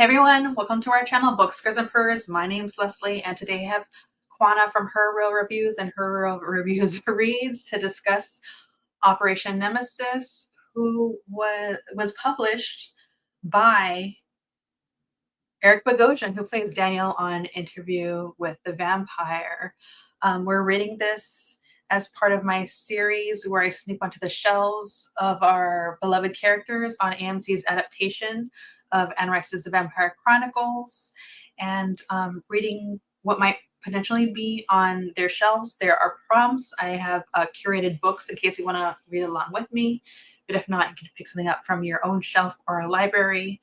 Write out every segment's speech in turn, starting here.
Hey everyone, welcome to our channel, Books, Girls, and Purrs. My name's Leslie, and today I have Quanna from Her Real Reviews and Her Real Reviews Reads to discuss Operation Nemesis, who was published by Eric Bogosian, who plays Daniel on Interview with the Vampire. We're reading this as part of my series where I snoop onto the shelves of our beloved characters on AMC's adaptation of Anne Rice's The Vampire Chronicles, and reading what might potentially be on their shelves. There are prompts. I have curated books in case you want to read along with me, but if not, you can pick something up from your own shelf or a library.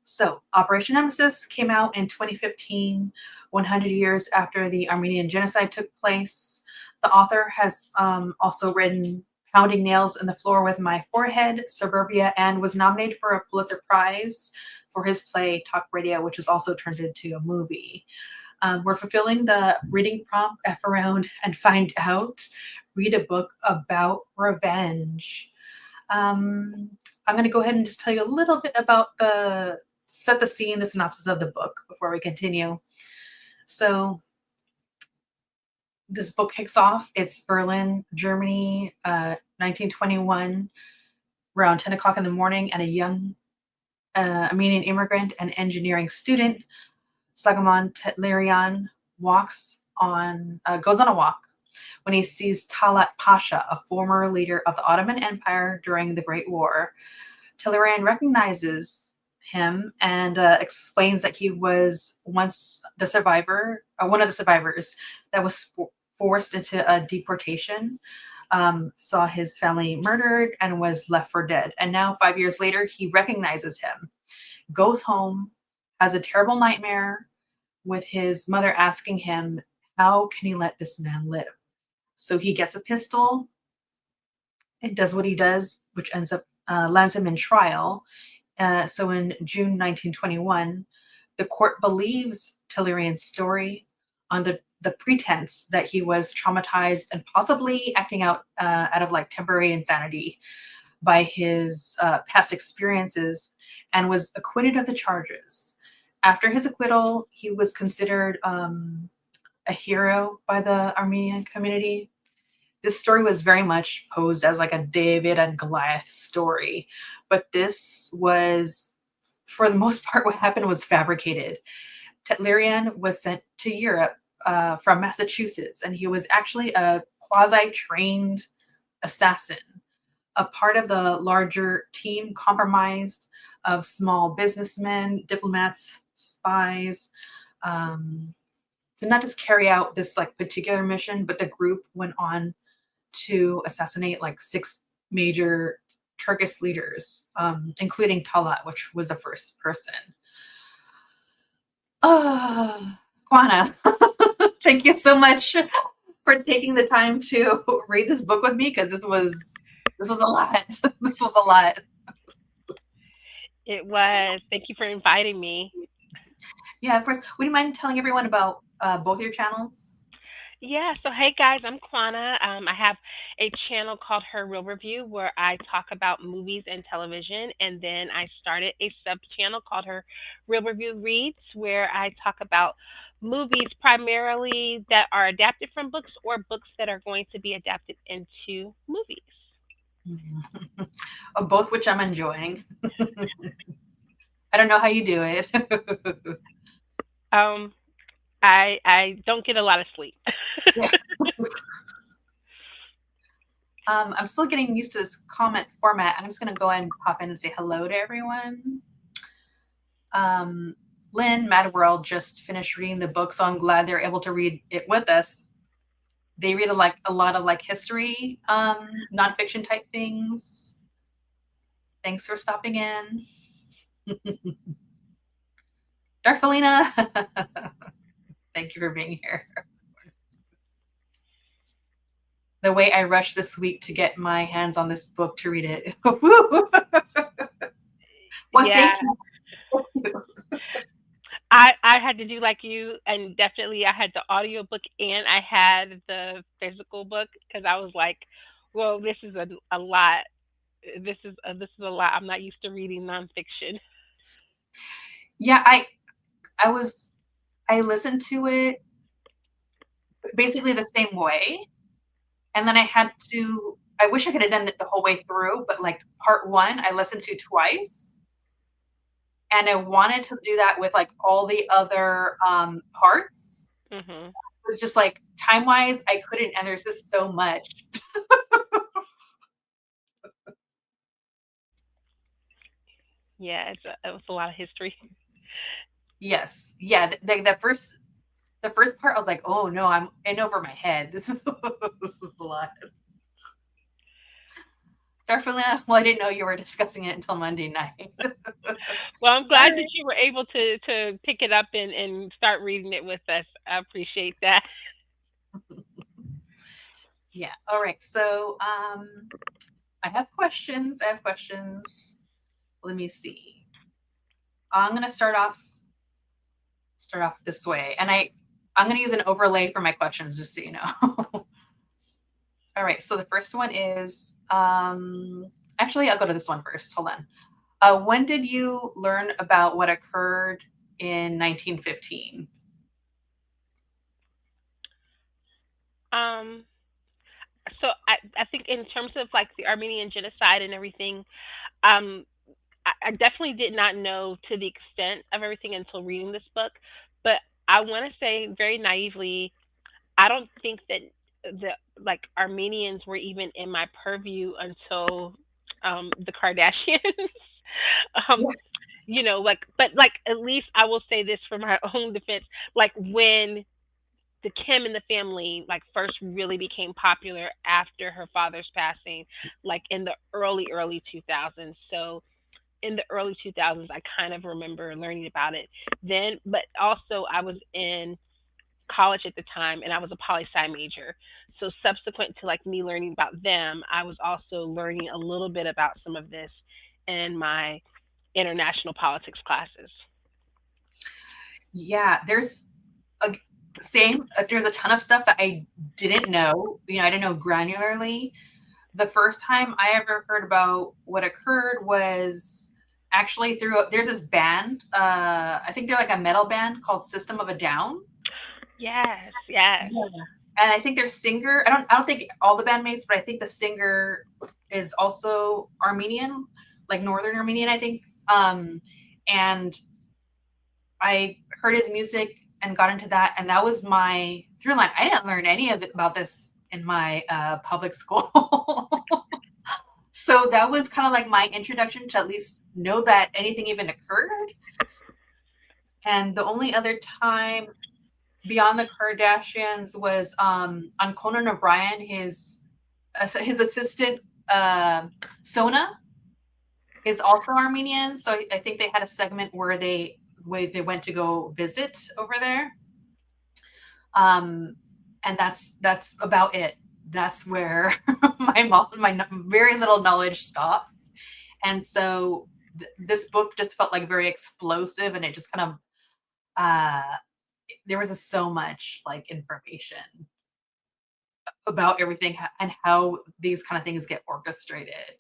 So Operation Nemesis came out in 2015, 100 years after the Armenian genocide took place. The author has also written Pounding Nails in the Floor with My Forehead, Suburbia, and was nominated for a Pulitzer Prize for his play Talk Radio, which was also turned into a movie. We're fulfilling the reading prompt, F around and find out. Read a book about revenge. I'm going to go ahead and just tell you a little bit about set the scene, the synopsis of the book before we continue. So this book kicks off. It's Berlin, Germany, 1921, around 10 o'clock in the morning, and a young Armenian immigrant and engineering student, Sagamon Tehlirian, goes on a walk when he sees Talat Pasha, a former leader of the Ottoman Empire during the Great War. Tehlirian recognizes him and explains that he was once the survivor, one of the survivors that was forced into a deportation, saw his family murdered and was left for dead. And now 5 years later, he recognizes him, goes home, has a terrible nightmare with his mother asking him, how can he let this man live? So he gets a pistol and does what he does, which ends up lands him in trial. So in June 1921, the court believes Tehlirian's story on the pretense that he was traumatized and possibly acting out of like temporary insanity by his past experiences, and was acquitted of the charges. After his acquittal, he was considered a hero by the Armenian community. This story was very much posed as like a David and Goliath story, but this was, for the most part, what happened was fabricated. Tehlirian was sent to Europe from Massachusetts, and he was actually a quasi-trained assassin, a part of the larger team compromised of small businessmen, diplomats, spies, to not just carry out this like particular mission, but the group went on to assassinate like 6 major Turkish leaders, including Talat, which was the first person. Quanna, thank you so much for taking the time to read this book with me, because this was a lot. This was a lot. It was. Thank you for inviting me. Yeah, of course. Would you mind telling everyone about both your channels? Yeah, so hey guys, I'm Quanna. I have a channel called Her Real Review where I talk about movies and television, and then I started a sub channel called Her Real Review Reads where I talk about movies primarily that are adapted from books or books that are going to be adapted into movies. Both which I'm enjoying. I don't know how you do it. Um, I don't get a lot of sleep. Yeah. I'm still getting used to this comment format. I'm just going to go ahead and pop in and say hello to everyone. Lynn, Mad World, just finished reading the book, so I'm glad they're able to read it with us. They read a lot of like history, nonfiction type things. Thanks for stopping in. Darfelina, thank you for being here. The way I rushed this week to get my hands on this book to read it. Well, Yeah, thank you. I had to do like you, and definitely I had the audiobook and I had the physical book because I was like, well, this is a lot. This is a lot. I'm not used to reading nonfiction. Yeah, I was I listened to it basically the same way, and then I wish I could have done it the whole way through, but, like, part 1, I listened to twice, and I wanted to do that with, like, all the other, parts. Mhm. It was just, like, time-wise, I couldn't, and there's just so much. Yeah, it was a lot of history. Yes. Yeah, the first part, I was like, "Oh, no, I'm in over my head. This is a lot." Definitely, well, I didn't know you were discussing it until Monday night. Well, I'm glad that Alright. you were able to pick it up and start reading it with us. I appreciate that. Yeah, alright, so, I have questions. Let me see. I'm gonna start off this way, and I'm gonna use an overlay for my questions, just so you know. Alright, so the first one is, actually, I'll go to this one first, hold on. When did you learn about what occurred in 1915? Um, so I think in terms of like the Armenian genocide and everything, um, I definitely did not know to the extent of everything until reading this book. But I want to say very naively, I don't think that the like Armenians were even in my purview until the Kardashians. um, Yeah. like, but like at least I will say this for my own defense, like when the Kim and the family like first really became popular after her father's passing, like in the early 2000s. So in the early 2000s, I kind of remember learning about it then. But also, I was in college at the time, and I was a poli sci major. So subsequent to like me learning about them, I was also learning a little bit about some of this in my international politics classes. Yeah, a there's a ton of stuff that I didn't know, I didn't know granularly. The first time I ever heard about what occurred was actually there's this band, I think they're like a metal band called System of a Down. Yes, yes. Yeah. And I think their singer, I don't think all the bandmates, but I think the singer is also Armenian, like Northern Armenian, I think. And I heard his music and got into that, and that was my through line. I didn't learn any of it about this in my public school. So that was kind of like my introduction to at least know that anything even occurred. And the only other time beyond the Kardashians was on Conan O'Brien, his assistant Sona is also Armenian. So I think they had a segment where they went to go visit over there. And that's about it. That's where my very little knowledge stops. And so this book just felt like very explosive, and it just kind of uh there was so much like information about everything and how these kind of things get orchestrated.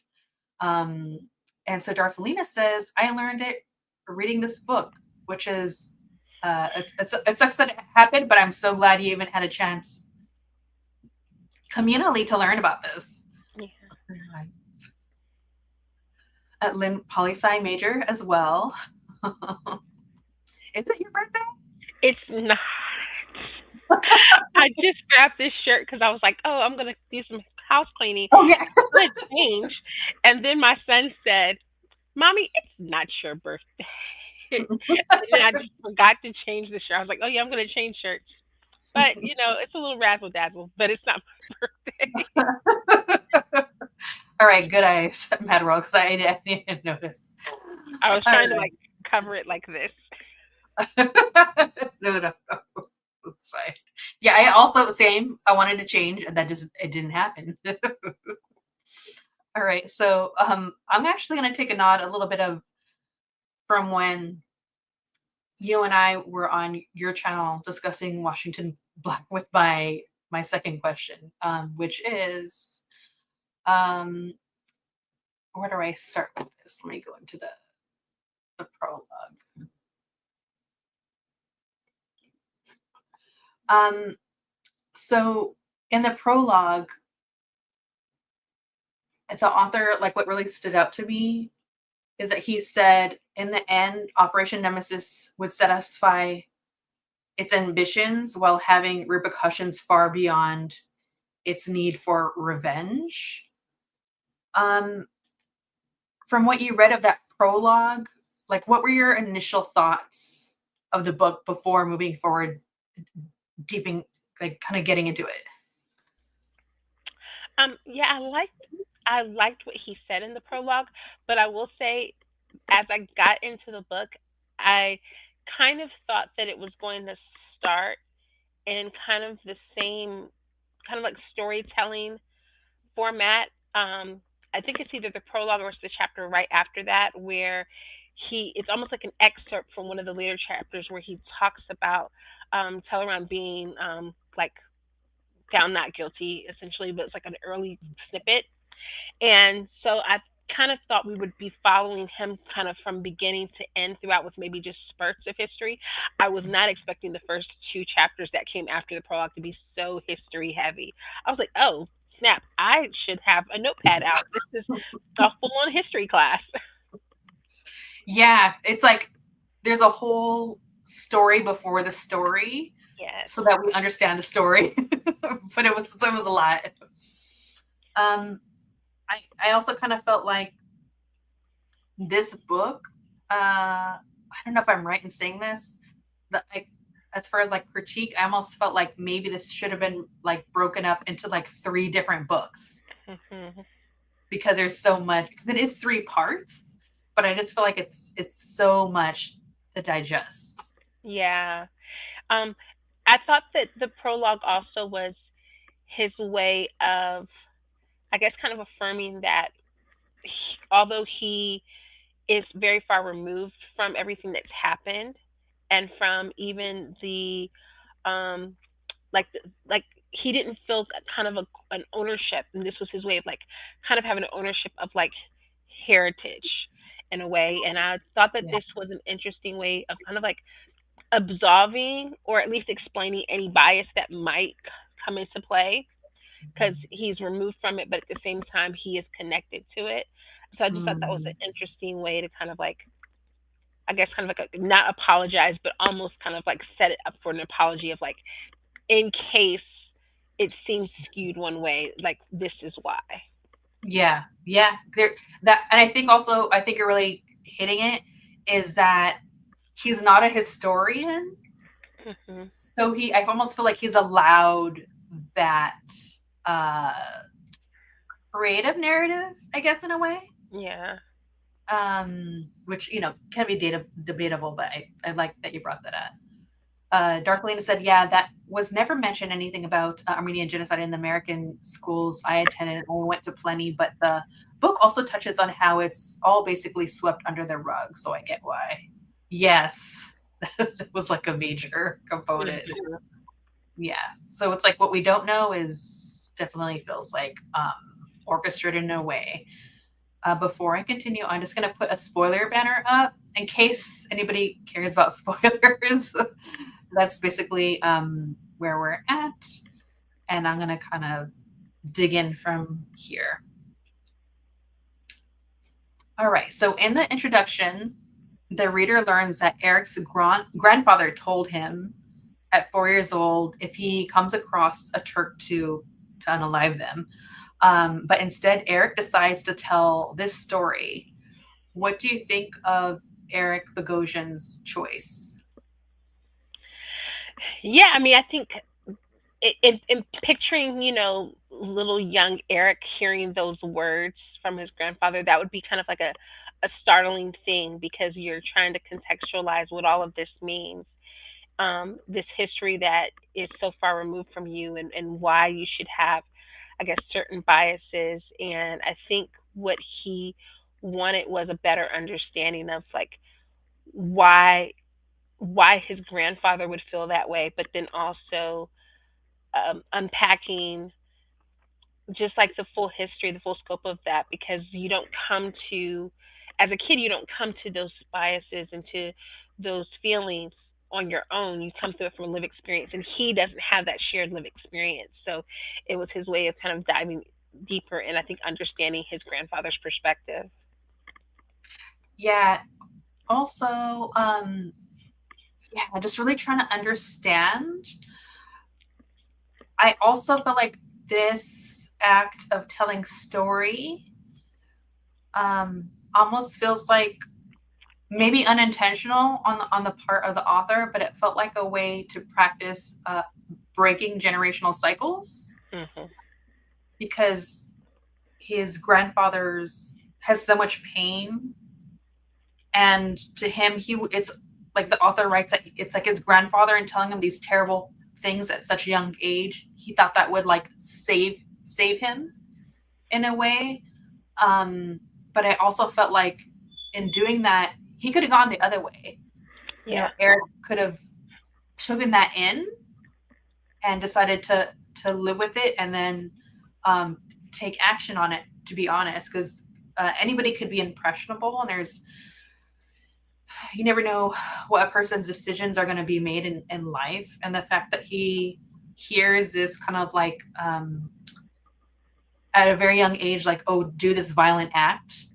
Um, and so Darthelina says, I learned it reading this book, which is it sucks that it happened, but I'm so glad you even had a chance communally to learn about this. Yeah. At Lynn Poli Sci major as well. Is it your birthday? It's not. I just grabbed this shirt because I was like, oh, I'm going to do some house cleaning. Oh yeah. I'm going to change. And then my son said, Mommy, it's not your birthday. And then I just forgot to change the shirt. I was like, oh, yeah, I'm going to change shirts. But, it's a little razzle dazzle, but it's not my birthday. All right, good eyes, Mad World, because I didn't notice. I was All trying to right. like cover it like this. No, no, no. That's fine. Yeah, I also same. I wanted to change, and that just it didn't happen. All right, so I'm actually going to take a nod a little bit of from when you and I were on your channel discussing Washington Black with my second question, which is um, where do I start with this? Let me go into the prologue. Um, so in the prologue, the author, like what really stood out to me is that he said, in the end, Operation Nemesis would satisfy its ambitions while having repercussions far beyond its need for revenge. Um, from what you read of that prologue, like what were your initial thoughts of the book before moving forward, deeping, like kind of getting into it? Yeah, I liked what he said in the prologue, but I will say, as I got into the book, I kind of thought that it was going to start in kind of the same kind of like storytelling format. I think it's either the prologue or it's the chapter right after that where it's almost like an excerpt from one of the later chapters where he talks about Teleron being like found not guilty essentially, but it's like an early snippet. And so I kind of thought we would be following him kind of from beginning to end throughout with maybe just spurts of history. I was not expecting the first two chapters that came after the prologue to be so history heavy. I was like, oh, snap, I should have a notepad out. This is a full on history class. Yeah, it's like there's a whole story before the story Yes. so that we understand the story. But it was a lot. Um, I also kind of felt like this book. I don't know if I'm right in saying this. Like as far as like critique, I almost felt like maybe this should have been like broken up into like three different books Hmm. because there's so much. Because it is three parts, but I just feel like it's so much to digest. Yeah. Um, I thought that the prologue also was his way of, I guess, kind of affirming that although he is very far removed from everything that's happened and from even the um like he didn't feel kind of an ownership, and this was his way of like kind of having an ownership of like heritage in a way. And I thought that Yeah. this was an interesting way of kind of like absolving or at least explaining any bias that might come into play because he's removed from it, but at the same time he is connected to it. So I just thought that was Mm. an interesting way to kind of like, I guess, kind of like not apologize, but almost kind of like set it up for an apology of like, in case it seems skewed one way, like this is why. Yeah, yeah. That, and I think you're really hitting it is that he's not a historian, Hmm. so I almost feel like he's allowed that uh creative narrative, I guess, in a way. Yeah. Which can be debatable, but I like that you brought that up. Darthelina said, "Yeah, that was never mentioned anything about Armenian genocide in the American schools I attended. I went to plenty, but the book also touches on how it's all basically swept under the rug. So I get why. Yes, that was like a major component. Hmm. Yeah, so it's like what we don't know is definitely feels like orchestrated in a way. Before I continue, I'm just going to put a spoiler banner up in case anybody cares about spoilers. That's basically where we're at. And I'm going to kind of dig in from here. All right. So, in the introduction, the reader learns that Eric's grandfather told him at 4 years old if he comes across a Turk to unalive them. But instead, Eric decides to tell this story. What do you think of Eric Bogosian's choice? Yeah, I mean, I think in picturing, little young Eric hearing those words from his grandfather, that would be kind of like a startling thing because you're trying to contextualize what all of this means. This history that is so far removed from you, and why you should have, I guess, certain biases. And I think what he wanted was a better understanding of like why why his grandfather would feel that way, but then also unpacking just like the full history, the full scope of that, because you don't come to, as a kid, you don't come to those biases and to those feelings on your own. You come through it from a lived experience, and he doesn't have that shared lived experience. So it was his way of kind of diving deeper and I think understanding his grandfather's perspective. Yeah. Also, yeah, just really trying to understand. I also feel like this act of telling story almost feels like maybe unintentional on the part of the author, but it felt like a way to practice breaking generational cycles Hmm. because his grandfather's has so much pain, and to him, it's like the author writes that it's like his grandfather and telling him these terrible things at such a young age. He thought that would like save him in a way. Um, but I also felt like in doing that, he could have gone the other way. Yeah. Eric could have taken that in and decided to live with it and then um, take action on it. To be honest, because anybody could be impressionable, and there's you never know what a person's decisions are going to be made in life, and the fact that he hears this kind of like at a very young age, like, oh, do this violent act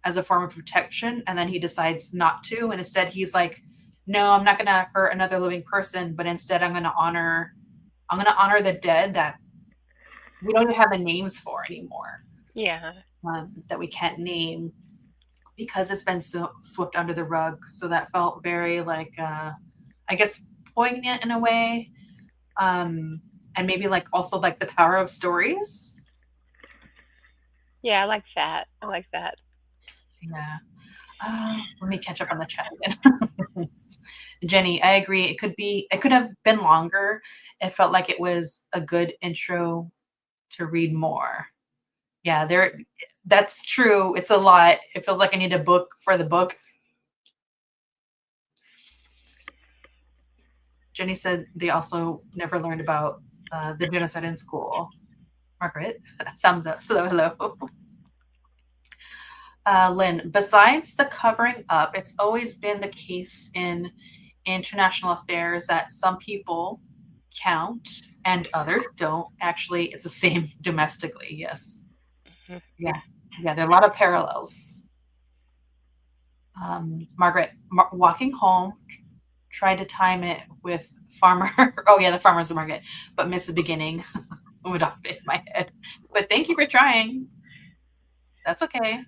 as a form of protection, and then he decides not to, and instead he's like, no, I'm not going to hurt another living person, but instead I'm going to honor the dead that we don't even have the names for anymore, Yeah. that we can't name because it's been so swept under the rug. So that felt very like I guess poignant in a way, and maybe like also like the power of stories. Yeah, I like that. I like that. Yeah. Let me catch up on the chat again. Jenny, I agree. It could have been longer. It felt like it was a good intro to read more. Yeah, that's true. It's a lot. It feels like I need a book for the book. Jenny said they also never learned about the genocide in school. Margaret, thumbs up. Hello, hello. Lynn, besides the covering up, it's always been the case in international affairs that some people count and others don't. Actually, it's the same domestically. Yes. Mhm. Yeah. Yeah. There are a lot of parallels. Margaret, walking home, tried to time it with farmer. Oh, yeah, the farmer's market, but missed the beginning. Went off in my head. But thank you for trying. That's okay.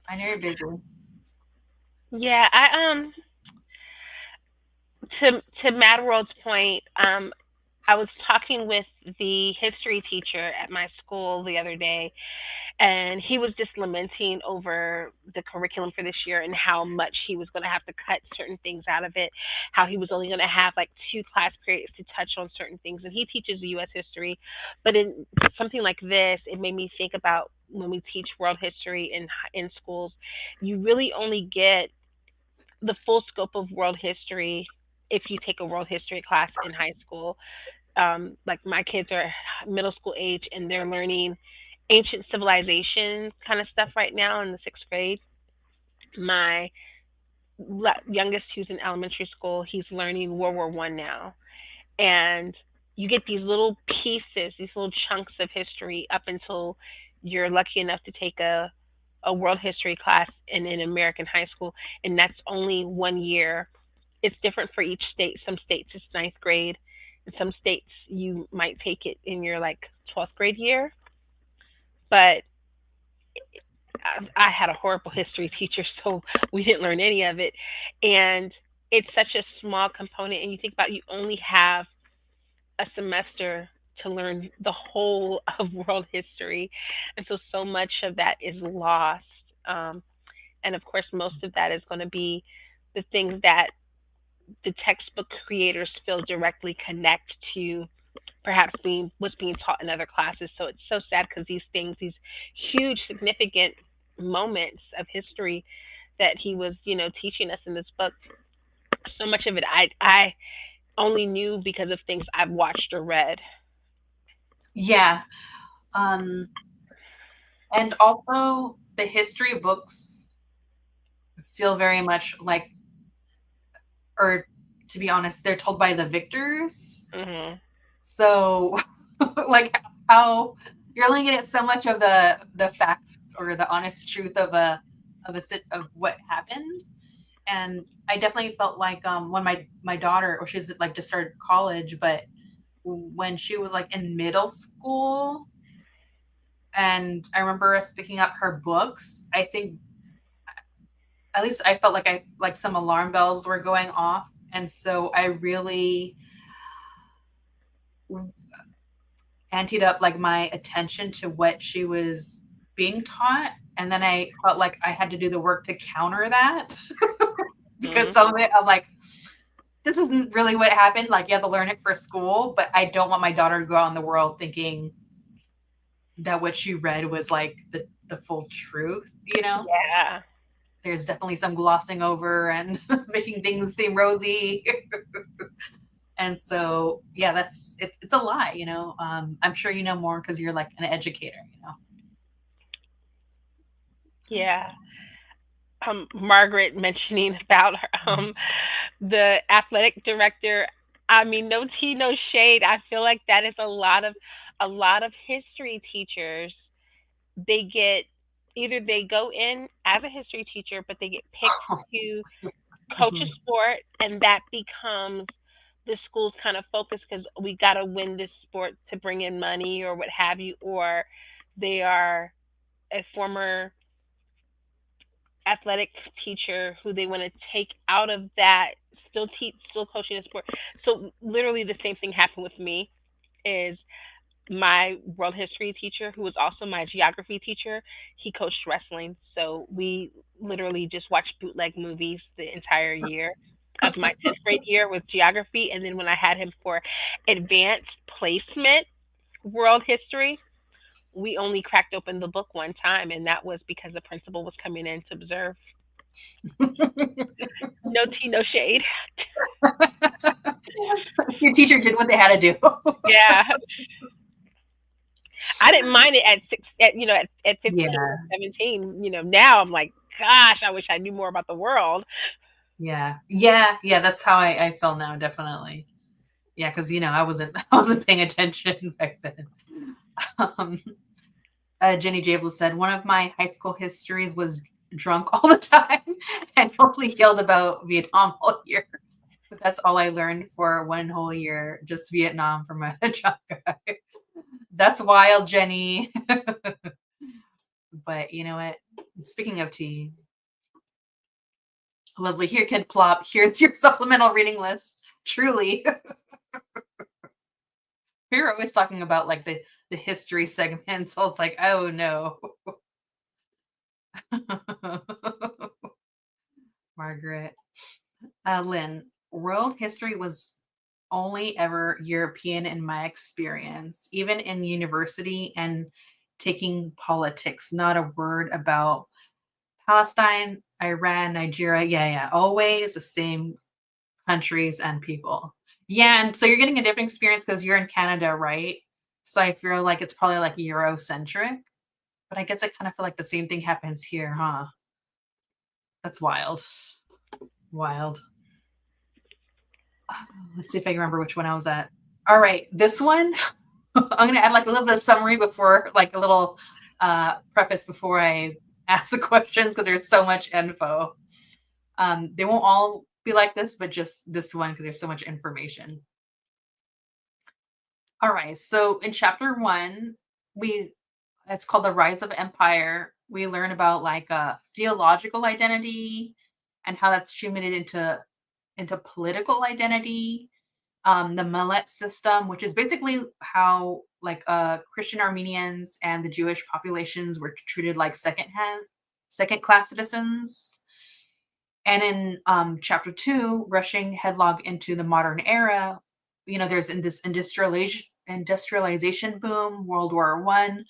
I know you're busy. Yeah, to Mad World's point, I was talking with the history teacher at my school the other day, and he was just lamenting over the curriculum for this year and how much he was going to have to cut certain things out of it, how he was only going to have like two class periods to touch on certain things. And he teaches U.S. history, but in something like this, it made me think about when we teach world history in schools, you really only get the full scope of world history if you take a world history class in high school. Like my kids are middle school age and they're learning ancient civilization kind of stuff right now in the sixth grade. My youngest, who's in elementary school, he's learning World War I now, and you get these little pieces, these little chunks of history up until you're lucky enough to take a world history class in an American high school, and that's only 1 year. It's different for each state. Some states it's ninth grade, in some states you might take it in your like 12th grade year. But I had a horrible history teacher, so we didn't learn any of it. And it's such a small component, and you think about you only have a semester to learn the whole of world history, and so much of that is lost. Um, and of course, most of that is going to be the things that the textbook creators feel directly connect to perhaps being what's being taught in other classes. So it's so sad because these things, these huge significant moments of history that he was, teaching us in this book, so much of it I only knew because of things I've watched or read. Yeah. Um, and also the history books feel very much like, or to be honest, they're told by the victors. Mhm. So, like, how you're only getting so much of the facts or the honest truth of what happened. And I definitely felt like when my daughter, or she's like just started college, but when she was like in middle school, and I remember us picking up her books, I think at least I felt like I like some alarm bells were going off, and so I really anteed up like my attention to what she was being taught, and then I felt like I had to do the work to counter that because Mhm. some of it I'm like, this isn't really what happened. Like, you have to learn it for school, but I don't want my daughter to go out in the world thinking that what she read was like the full truth, you know? Yeah. There's definitely some glossing over and making things seem rosy. And so, yeah, it's a lie, you know? I'm sure you know more because you're like an educator, you know? Yeah. Margaret mentioning about her, the athletic director. I mean, no tea, no shade. I feel like that is a lot of history teachers. They get either they go in as a history teacher, but they get picked to coach a Mhm. sport, and that becomes the school's kind of focus because we got to win this sport to bring in money or what have you, or they are a former athletic teacher who they want to take out of that, still teach, still coaching a sport. So literally the same thing happened with me. Is my world history teacher, who was also my geography teacher, he coached wrestling. So we literally just watched bootleg movies the entire year of my 10th grade year with geography. And then when I had him for advanced placement world history, we only cracked open the book one time. And that was because the principal was coming in to observe. No tea, no shade. Your teacher did what they had to do. Yeah. I didn't mind it at six, at 15 or Yeah, 17. Now I'm like, gosh, I wish I knew more about the world. yeah, yeah, yeah. That's how I feel now, definitely. Yeah, because I wasn't paying attention back then. Um, Jenny Jable said one of my high school histories was drunk all the time and only yelled about Vietnam all year. But that's all I learned for one whole year, just Vietnam from a drunk guy. That's wild, Jenny. But you know what? Speaking of tea, Leslie, here, kid plop. Here's your supplemental reading list. Truly, we were always talking about like the history segments. I was like, oh no, Margaret. Lynn, world history was only ever European in my experience, even in university and taking politics. Not a word about Palestine, Iran, Nigeria. Yeah, yeah, always the same countries and people. Yeah, and so you're getting a different experience because you're in Canada, right? So I feel like it's probably like Eurocentric, but I guess I kind of feel like the same thing happens here, huh? That's wild. Wild. Let's see if I can remember which one I was at. All right, this one, I'm gonna add like a little bit of summary before, like a little preface before I ask the questions because there's so much info. They won't all be like this, but just this one because there's so much information. All right. So in chapter one, we it's called the Rise of Empire. We learn about like a theological identity and how that's accumulated into political identity. The Millet system, which is basically how like Christian Armenians and the Jewish populations were treated like second class citizens. And in chapter two, rushing headlong into the modern era, there's in this industrialization boom, World War One,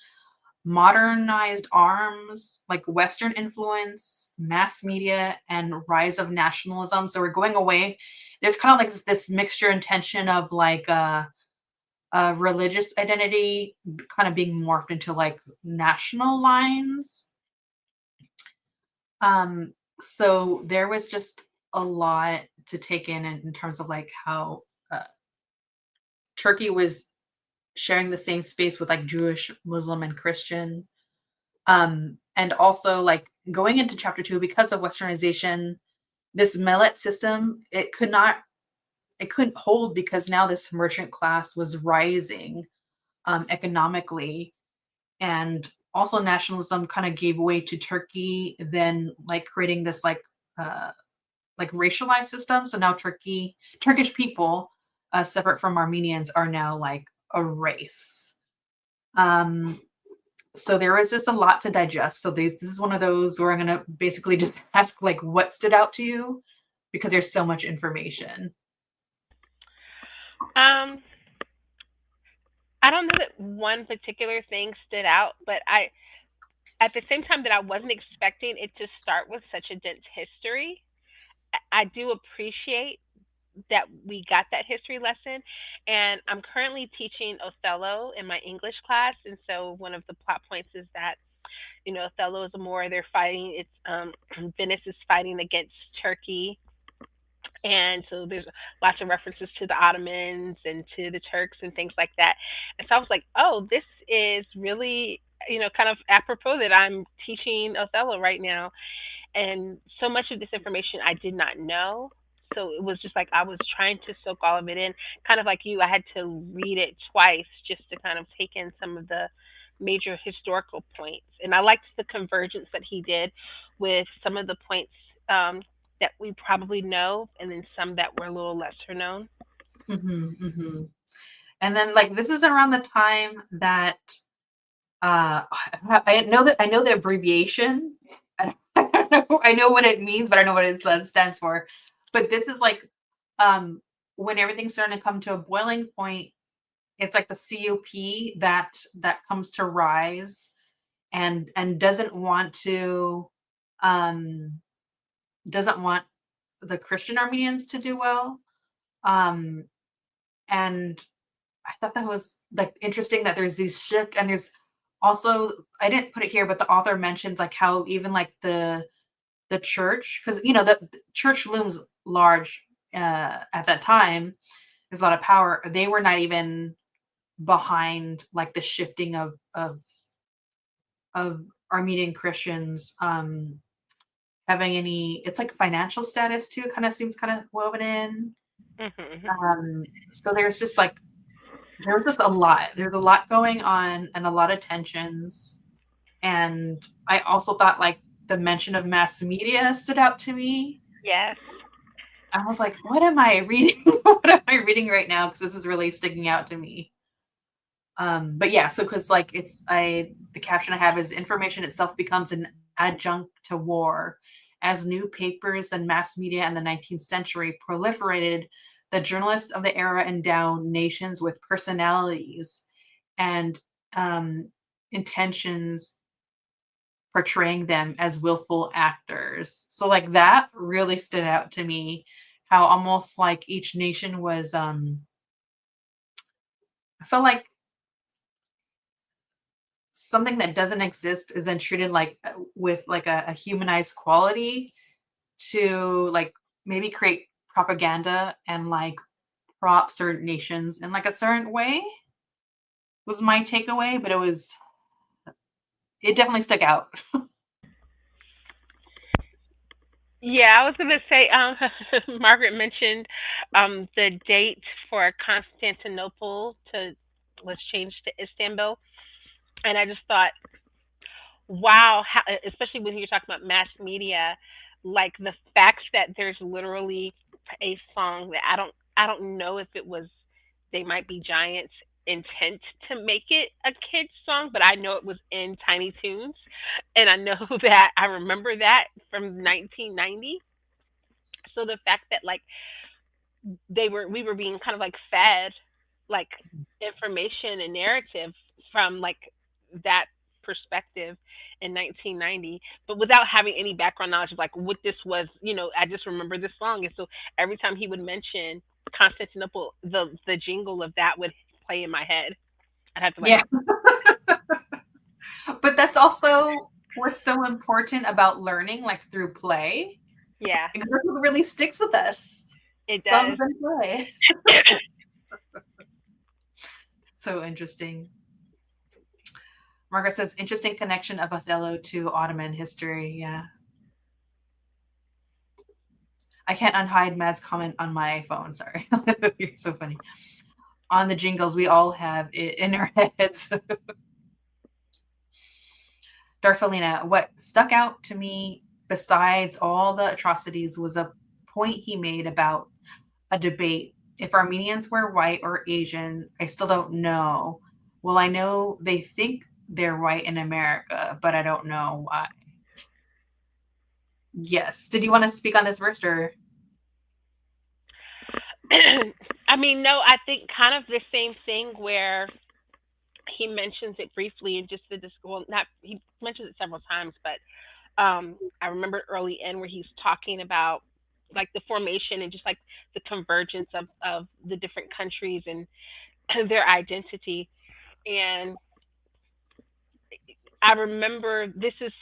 modernized arms, like Western influence, mass media, and rise of nationalism. So we're going away. There's kind of like this mixture and tension of like religious identity kind of being morphed into like national lines. So there was just a lot to take in terms of like how uh, Turkey was sharing the same space with like Jewish, Muslim, and Christian. And also like going into chapter 2, because of westernization, this millet system, it couldn't hold, because now this merchant class was rising economically, and also nationalism kind of gave way to Turkey, then like creating this uh like racialized system. So now Turkish people, separate from Armenians, are now like a race. Um, so there was just a lot to digest. So this is one of those where I'm gonna basically just ask like what stood out to you, because there's so much information. Um, I don't know that one particular thing stood out, but at the same time that I wasn't expecting it to start with such a dense history, I do appreciate that we got that history lesson. And I'm currently teaching Othello in my English class, and so one of the plot points is that Othello is a Moor. They're fighting. It's Venice is fighting against Turkey, and so there's lots of references to the Ottomans and to the Turks and things like that. And so I was like, oh, this is really kind of apropos that I'm teaching Othello right now. And so much of this information I did not know. So it was just like I was trying to soak all of it in, kind of like you. I had to read it twice just to kind of take in some of the major historical points. And I liked the convergence that he did with some of the points that we probably know, and then some that were a little lesser known. Hmm. And then like this is around the time that uh I know the abbreviation. I know what it means, but I know what it stands for. But this is like when everything's starting to come to a boiling point, it's like the COP that comes to rise, and um doesn't want the Christian Armenians to do well. Um and I thought that was like interesting that there's these shift, and there's also, I didn't put it here, but the author mentions like how even like the church, because the church looms large at that time. There's a lot of power. They were not even behind like the shifting of Armenian Christians having any. It's like financial status too. Kind of seems kind of woven in. Hmm. So there's just a lot. There's a lot going on and a lot of tensions. And I also thought like the mention of mass media stood out to me. Yes. I was like, what am I reading? What am I reading right now? Because this is really sticking out to me. But yeah, so because like the caption I have is information itself becomes an adjunct to war. As new papers and mass media in the 19th century proliferated, the journalists of the era endowed nations with personalities and intentions, portraying them as willful actors. So like that really stood out to me, how almost like each nation was I felt like something that doesn't exist is then treated like with like a humanized quality to like maybe create propaganda and like prop certain nations in like a certain way, was my takeaway. But it definitely stuck out. Yeah, I was gonna say, Margaret mentioned the date for Constantinople to was changed to Istanbul, and I just thought, wow, how, especially when you're talking about mass media, like the fact that there's literally a song that I don't know if it was They Might Be Giants intent to make it a kid's song, but I know it was in Tiny Toons, and I know that I remember that from 1990. So the fact that like we were being kind of like fed like information and narrative from like that perspective in 1990, but without having any background knowledge of like what this was. I just remember this song, and so every time he would mention Constantinople, the jingle of that would play in my head. I'd have to like, Yeah. But that's also what's so important about learning, like through play. yeah. Because that's what really sticks with us. It Songs does. and play. So interesting. Margaret says, interesting connection of Othello to Ottoman history. Yeah. I can't unhide Mad's comment on my phone. Sorry. You're so funny. On the jingles, we all have it in our heads. Darfelina, what stuck out to me besides all the atrocities was a point he made about a debate. If Armenians were white or Asian, I still don't know. Well, I know they think they're white in America, but I don't know why. Yes. Did you want to speak on this first or? I mean, no, I think kind of the same thing where he mentions it briefly and just well, not he mentions it several times, but I remember early in where he's talking about like the formation and just like the convergence of the different countries and their identity. And I remember this is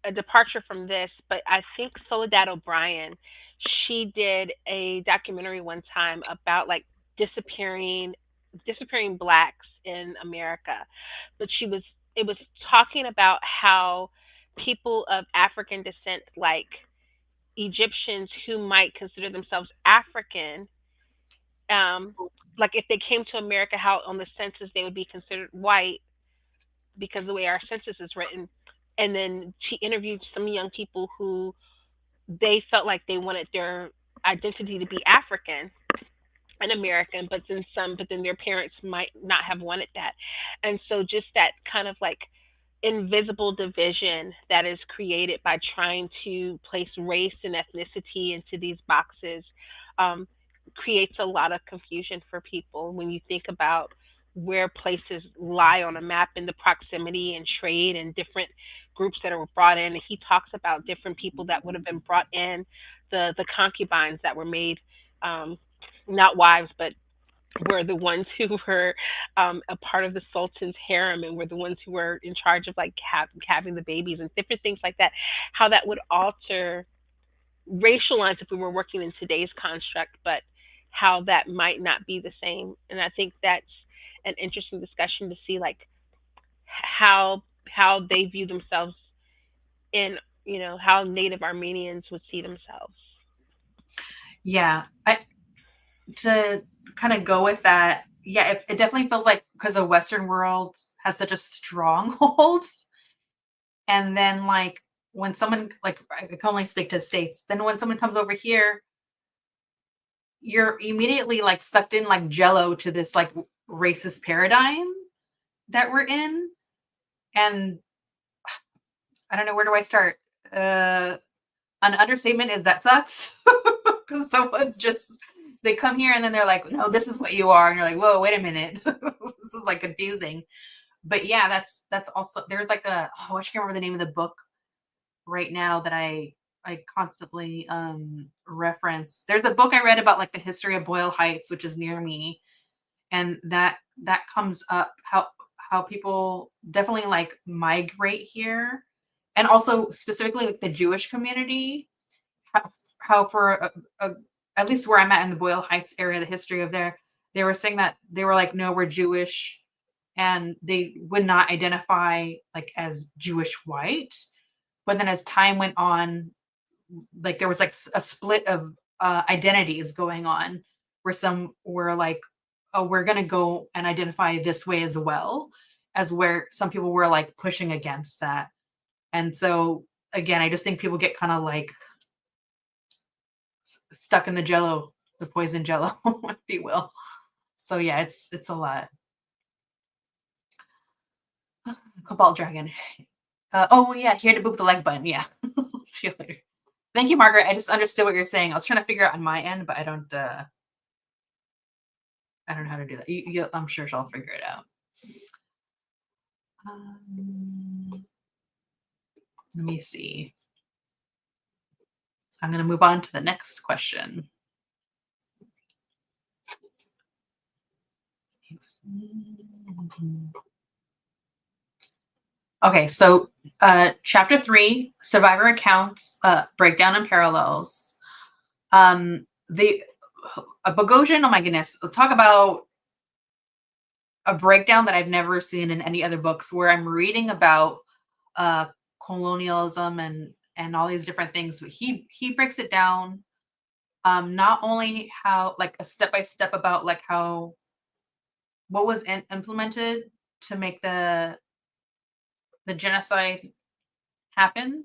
a departure from this, but I think Soledad O'Brien, she did a documentary one time about like disappearing disappearing blacks in America. But it was talking about how people of African descent like Egyptians who might consider themselves African, um, like if they came to America, how on the census they would be considered white because of the way our census is written. And then she interviewed some young people who they felt like they wanted their identity to be African and American, but then their parents might not have wanted that. And so just that kind of like invisible division that is created by trying to place race and ethnicity into these boxes um, creates a lot of confusion for people when you think about where places lie on a map and the proximity and trade and different groups that are brought in. And he talks about different people that would have been brought in, the concubines that were made not wives, but were the ones who were a part of the sultan's harem and were the ones who were in charge of like having the babies and different things like that. How that would alter racial lines if we were working in today's construct, but how that might not be the same. And I think that's an interesting discussion to see like how they view themselves in how Native Armenians would see themselves. Yeah. To kind of go with that, yeah, it definitely feels like because the Western world has such a stronghold, and then like when someone like I can only speak to the States, then when someone comes over here, you're immediately like sucked in like jello to this like racist paradigm that we're in. And I don't know, where do I start? An understatement is that sucks. Because someone's just they come here and then they're like, no, this is what you are, and you're like, whoa, wait a minute. This is like confusing. But yeah, that's also there's like I can't remember the name of the book right now that I constantly reference. There's a book I read about like the history of Boyle Heights, which is near me, and that comes up how people definitely like migrate here, and also specifically like the Jewish community, how for at least where I'm at in the Boyle Heights area, the history of there, they were saying that they were like, no, we're Jewish, and they would not identify like as Jewish white. But then as time went on, like there was like a split of identities going on, where some were like, oh, we're gonna go and identify this way as well, as where some people were like pushing against that. And so again, I just think people get kind of like stuck in the jello, the poison jello, if you will. So yeah, it's a lot. Cobalt Dragon. Oh yeah, here to boop the like button. Yeah. See you later. Thank you, Margaret. I just understood what you're saying. I was trying to figure out on my end, but I don't know how to do that. I'm sure she'll figure it out. Let me see. I'm going to move on to the next question. Okay, so chapter 3, survivor accounts, breakdown and parallels. The Bogosian, oh my goodness, talk about a breakdown that I've never seen in any other books, where I'm reading about uh colonialism and all these different things, but he breaks it down, not only how, like, a step by step about like how what was implemented to make the genocide happen,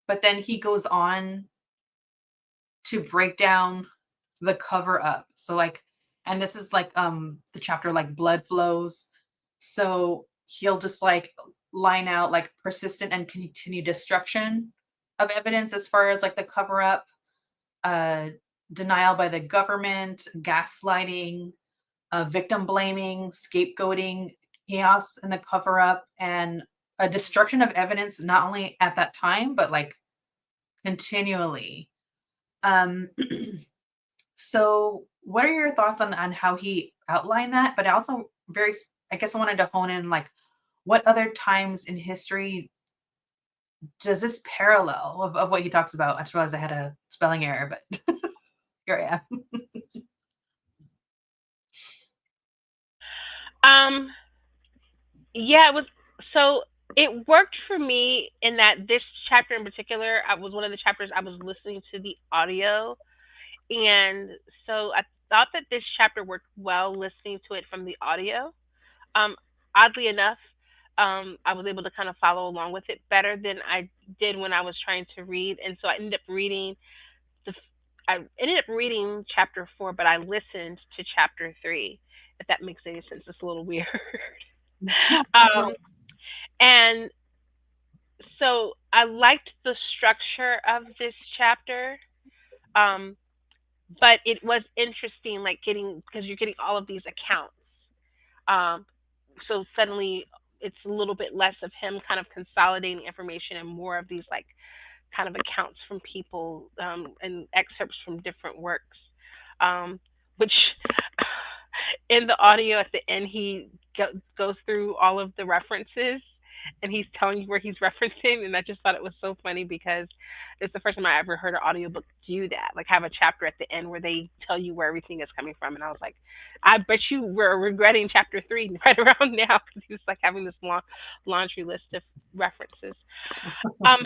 but then he goes on to break down the cover up. So like, and this is like the chapter like blood flows. So he'll just like line out like persistent and continued destruction of evidence as far as like the cover up, uh denial by the government, gaslighting, victim blaming, scapegoating, chaos in the cover up, and a destruction of evidence not only at that time but like continually. Um So, what are your thoughts on how he outlined that? But also I guess I wanted to hone in like what other times in history does this parallel of what he talks about? I just realized I had a spelling error, but here I am. Um, yeah, it was so it worked for me in that this chapter in particular, I was one of the chapters I was listening to the audio, and so I thought that this chapter worked well listening to it from the audio. Um, Oddly enough, I was able to kind of follow along with it better than I did when I was trying to read, and so the. I ended up reading chapter 4, but I listened to chapter 3. If that makes any sense, it's a little weird. um, and so I liked the structure of this chapter, um, but it was interesting, like getting because you're getting all of these accounts. Um, so suddenly it's a little bit less of him kind of consolidating information and more of these like kind of accounts from people, and excerpts from different works, which in the audio at the end he goes through all of the references and he's telling you where he's referencing, and I just thought it was so funny because it's the first time I ever heard an audiobook do that, like have a chapter at the end where they tell you where everything is coming from, and I was like, I bet you were regretting chapter 3 right around now because he was like having this long laundry list of references. um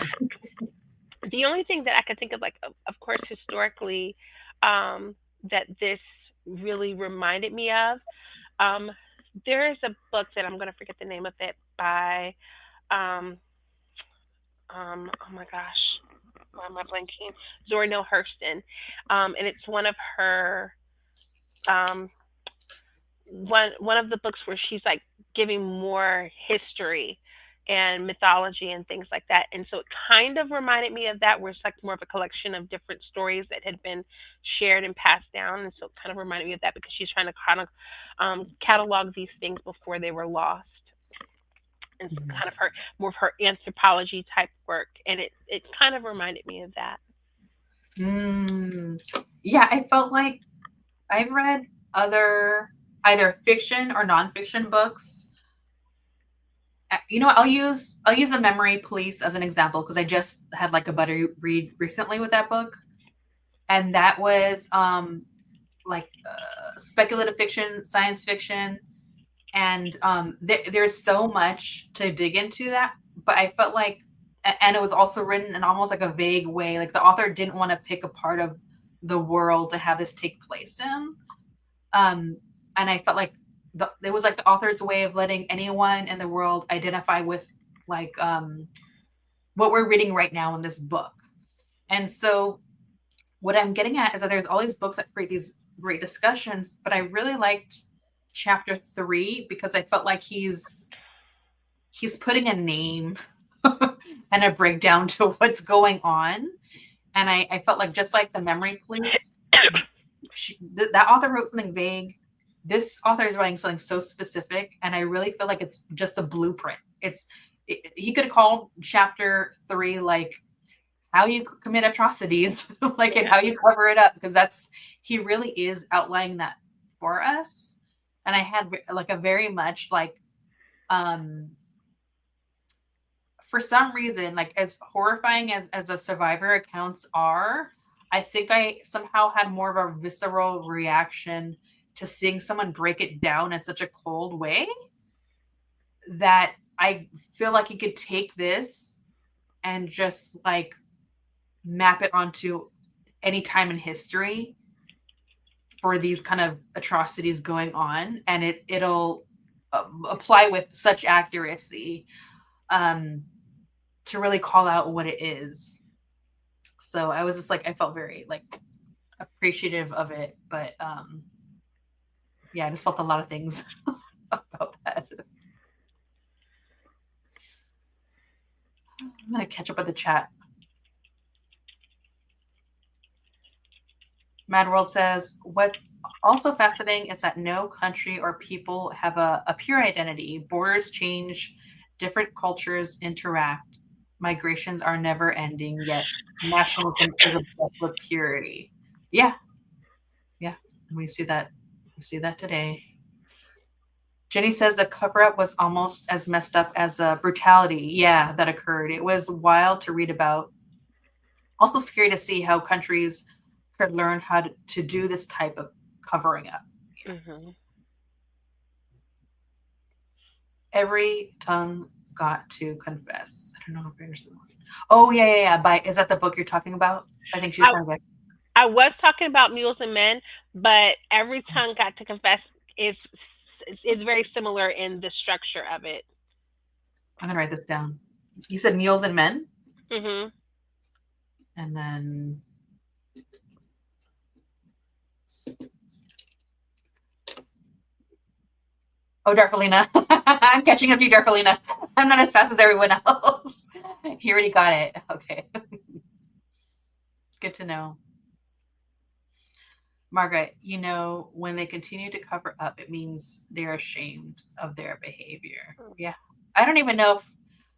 the only thing that I could think of, like, of course, historically, that this really reminded me of, um, there is a book that I'm going to forget the name of it by, um, oh my gosh, why am I blanking? Zora Neale Hurston, and it's one of her, um, one of the books where she's like giving more history and mythology and things like that. And so it kind of reminded me of that, where it's like more of a collection of different stories that had been shared and passed down. And so it kind of reminded me of that because she's trying to kind of catalog these things before they were lost. And so kind of her more of her anthropology type work, and it kind of reminded me of that. Mm. Yeah, I felt like I've read other either fiction or nonfiction books. You know, I'll use a Memory Police as an example because I just had like a buddy read recently with that book, and that was like speculative fiction, science fiction, and there's so much to dig into that. But I felt like, and it was also written in almost like a vague way. Like the author didn't want to pick a part of the world to have this take place in. Um, and I felt like it was like the author's way of letting anyone in the world identify with like what we're reading right now in this book. And so what I'm getting at is that there's all these books that create these great discussions, but I really liked chapter 3 because I felt like he's putting a name and a breakdown to what's going on. And I felt like just like the Memory Police, that author wrote something vague. This author is writing something so specific, and I really feel like it's just the blueprint. He could have called chapter 3 like how you commit atrocities, like, and Yeah. how you cover it up, because that's he really is outlining that for us. And I had like a very much like um for some reason, like as horrifying as a survivor accounts are, I think I somehow had more of a visceral reaction to seeing someone break it down in such a cold way that I feel like you could take this and just like map it onto any time in history for these kind of atrocities going on, and it'll apply with such accuracy um, to really call out what it is. So I was just like, I felt very like appreciative of it, but yeah, I just felt a lot of things about that. I'm gonna catch up with the chat. Mad World says, what's also fascinating is that no country or people have a pure identity. Borders change, different cultures interact, migrations are never ending, yet nationalism is obsessed with purity. Yeah, yeah. We see that. We see that today. Jenny says the cover-up was almost as messed up as a brutality, yeah, that occurred. It was wild to read about. Also scary to see how countries could learn how to do this type of covering up. Mm-hmm. Every tongue got to confess. I don't know if I understand. Oh yeah. Is that the book you're talking about? I think she's talking about. I was talking about Mules and Men, but Every Tongue Got to Confess is is very similar in the structure of it. I'm gonna write this down. You said Mules and Men, Mm-hmm. and then Darfalina. I'm catching up to you, Darfalina. I'm not as fast as everyone else. He already got it. Okay. Good to know. Margaret, when they continue to cover up, it means they're ashamed of their behavior. Yeah. I don't know if,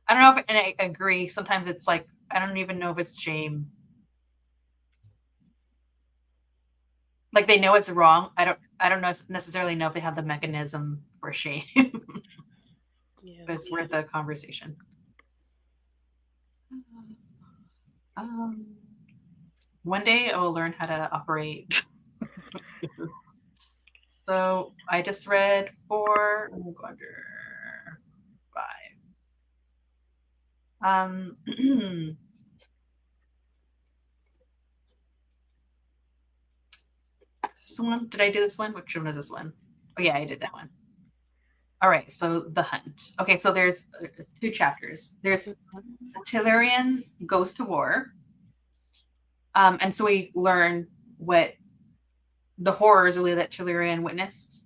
and I agree. Sometimes it's like, I don't even know if it's shame. Like they know it's wrong. I don't necessarily know if they have the mechanism for shame, Yeah. but it's worth a conversation. One day I will learn how to operate. So I just read 4. I'm going to go under 5. This one? Did I do this one? Which one is this one? Oh yeah, I did that one. All right, so the hunt. Okay, so there's 2 chapters. There's Tehlirian goes to war. And so we learn what the horrors really that Tehlirian witnessed.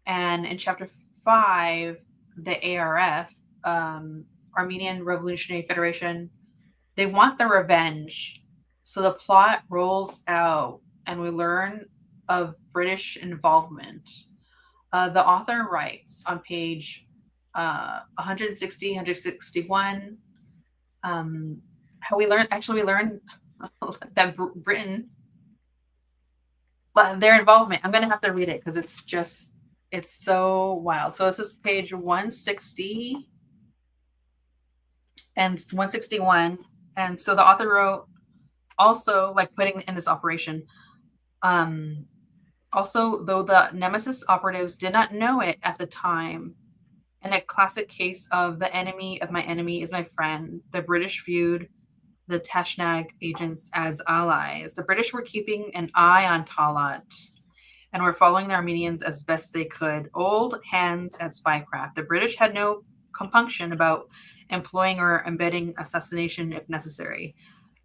And in chapter 5, the ARF, Armenian Revolutionary Federation, they want the revenge. So the plot rolls out and we learn of British involvement. The author writes on page 160, 161, how we learn that Britain, but their involvement, I'm going to have to read it because it's so wild. So this is page 160 and 161. And so the author wrote also like putting in this operation. Also, though the Nemesis operatives did not know it at the time, in a classic case of the enemy of my enemy is my friend, the British viewed the Tashnag agents as allies. The British were keeping an eye on Talat and were following the Armenians as best they could. Old hands at spycraft. The British had no compunction about employing or embedding assassination if necessary.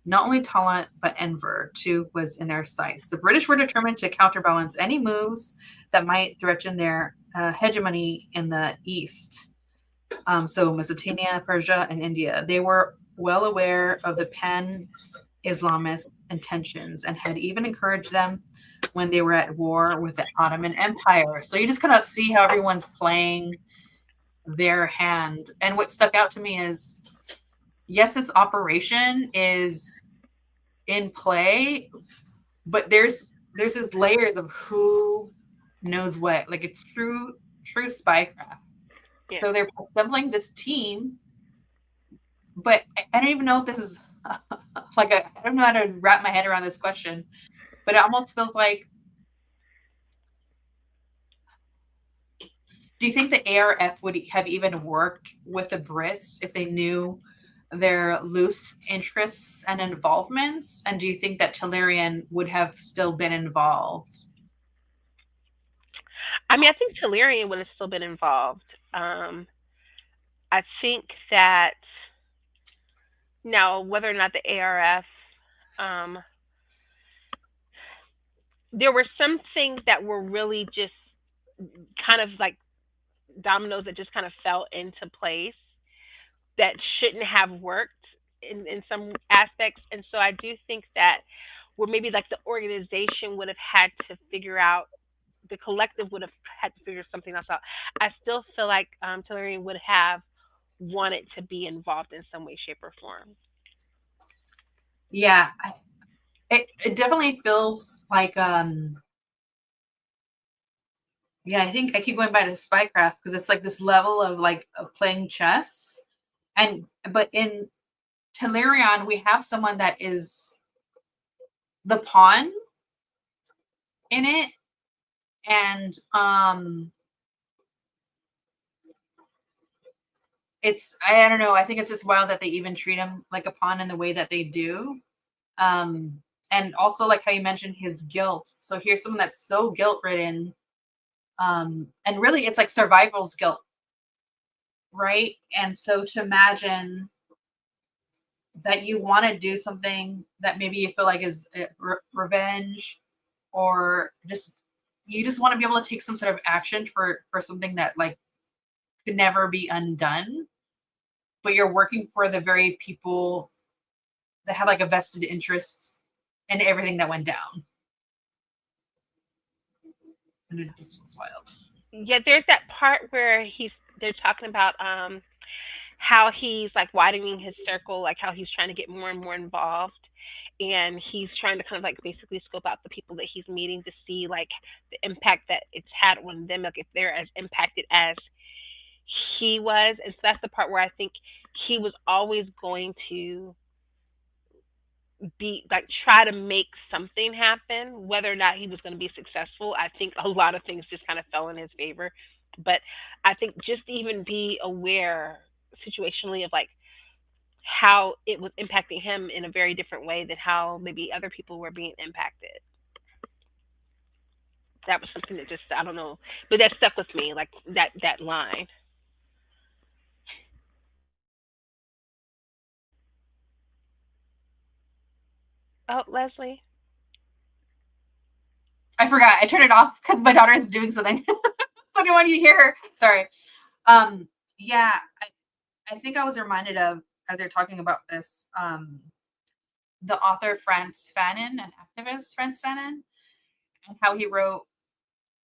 Not only Talant, but Enver, too, was in their sights. The British were determined to counterbalance any moves that might threaten their hegemony in the East. So Mesopotamia, Persia, and India. They were well aware of the pan-Islamist intentions and had even encouraged them when they were at war with the Ottoman Empire. So you just kind of see how everyone's playing their hand. And what stuck out to me is, yes, this operation is in play, but there's these layers of who knows what. Like it's true spycraft. Yeah. So they're assembling this team, but I don't even know if this is like I don't know how to wrap my head around this question, but it almost feels like, do you think the ARF would have even worked with the Brits if they knew their loose interests and involvements? And do you think that Tehlirian would have still been involved? I mean, I think Tehlirian would have still been involved. Um, I think that now, whether or not the ARF, um, there were some things that were really just kind of like dominoes that just kind of fell into place that shouldn't have worked in some aspects. And so I do think that where maybe like the organization would have had to figure out, the collective would have had to figure something else out. I still feel like Tellurian would have wanted to be involved in some way, shape, or form. Yeah, it definitely feels like yeah, I think I keep going back to spycraft because it's like this level of like of playing chess. And but in Tehlirian, we have someone that is the pawn in it. And it's I don't know, I think it's just wild that they even treat him like a pawn in the way that they do. And also like how you mentioned his guilt. So here's someone that's so guilt ridden. And really it's like survival's guilt, right? And so to imagine that you want to do something that maybe you feel like is revenge, or just you just want to be able to take some sort of action for something that like could never be undone, but you're working for the very people that have like a vested interest in everything that went down. And it just was wild. Yeah, there's that part where they're talking about how he's like widening his circle, like how he's trying to get more and more involved. And he's trying to kind of like basically scope out the people that he's meeting to see like the impact that it's had on them, like if they're as impacted as he was. And so that's the part where I think he was always going to be like try to make something happen. Whether or not he was going to be successful, I think a lot of things just kind of fell in his favor. But I think just to even be aware situationally of like how it was impacting him in a very different way than how maybe other people were being impacted. That was something that just I don't know, but that stuck with me, like that line. Oh, Leslie. I forgot. I turned it off because my daughter is doing something. So I don't want you to hear her. Sorry. Um, yeah, I think I was reminded of as they're talking about this, the author Frantz Fanon, an activist Frantz Fanon, and how he wrote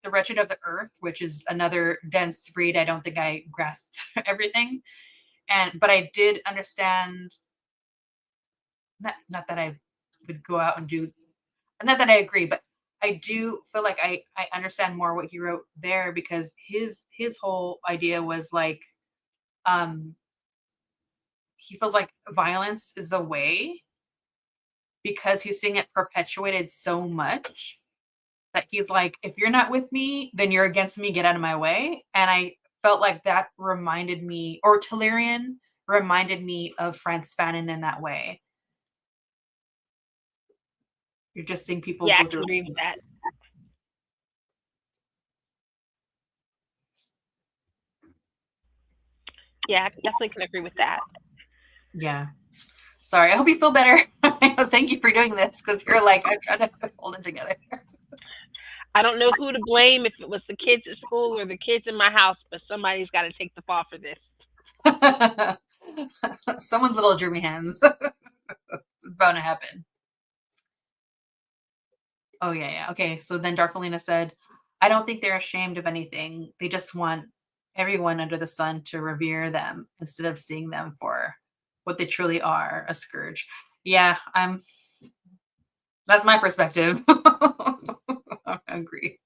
The Wretched of the Earth, which is another dense read. I don't think I grasped everything. But I did understand, not that I would go out and do, not that I agree, but I do feel like I understand more what he wrote there, because his whole idea was like, um he feels like violence is the way, because he's seeing it perpetuated so much that he's like, if you're not with me, then you're against me, get out of my way. And I felt like that reminded me, or Tehlirian reminded me of Frantz Fanon in that way. You're just seeing people Yeah, I go can through. agree with that. Yeah, I definitely can agree with that. Yeah. Sorry. I hope you feel better. Thank you for doing this, because you're like, I'm trying to hold it together. I don't know who to blame, if it was the kids at school or the kids in my house, but somebody's got to take the fall for this. Someone's little germy hands. It's bound to happen. Oh yeah, yeah. Okay. So then Darfalina said, I don't think they're ashamed of anything. They just want everyone under the sun to revere them instead of seeing them for what they truly are, a scourge. Yeah, that's my perspective. I agree.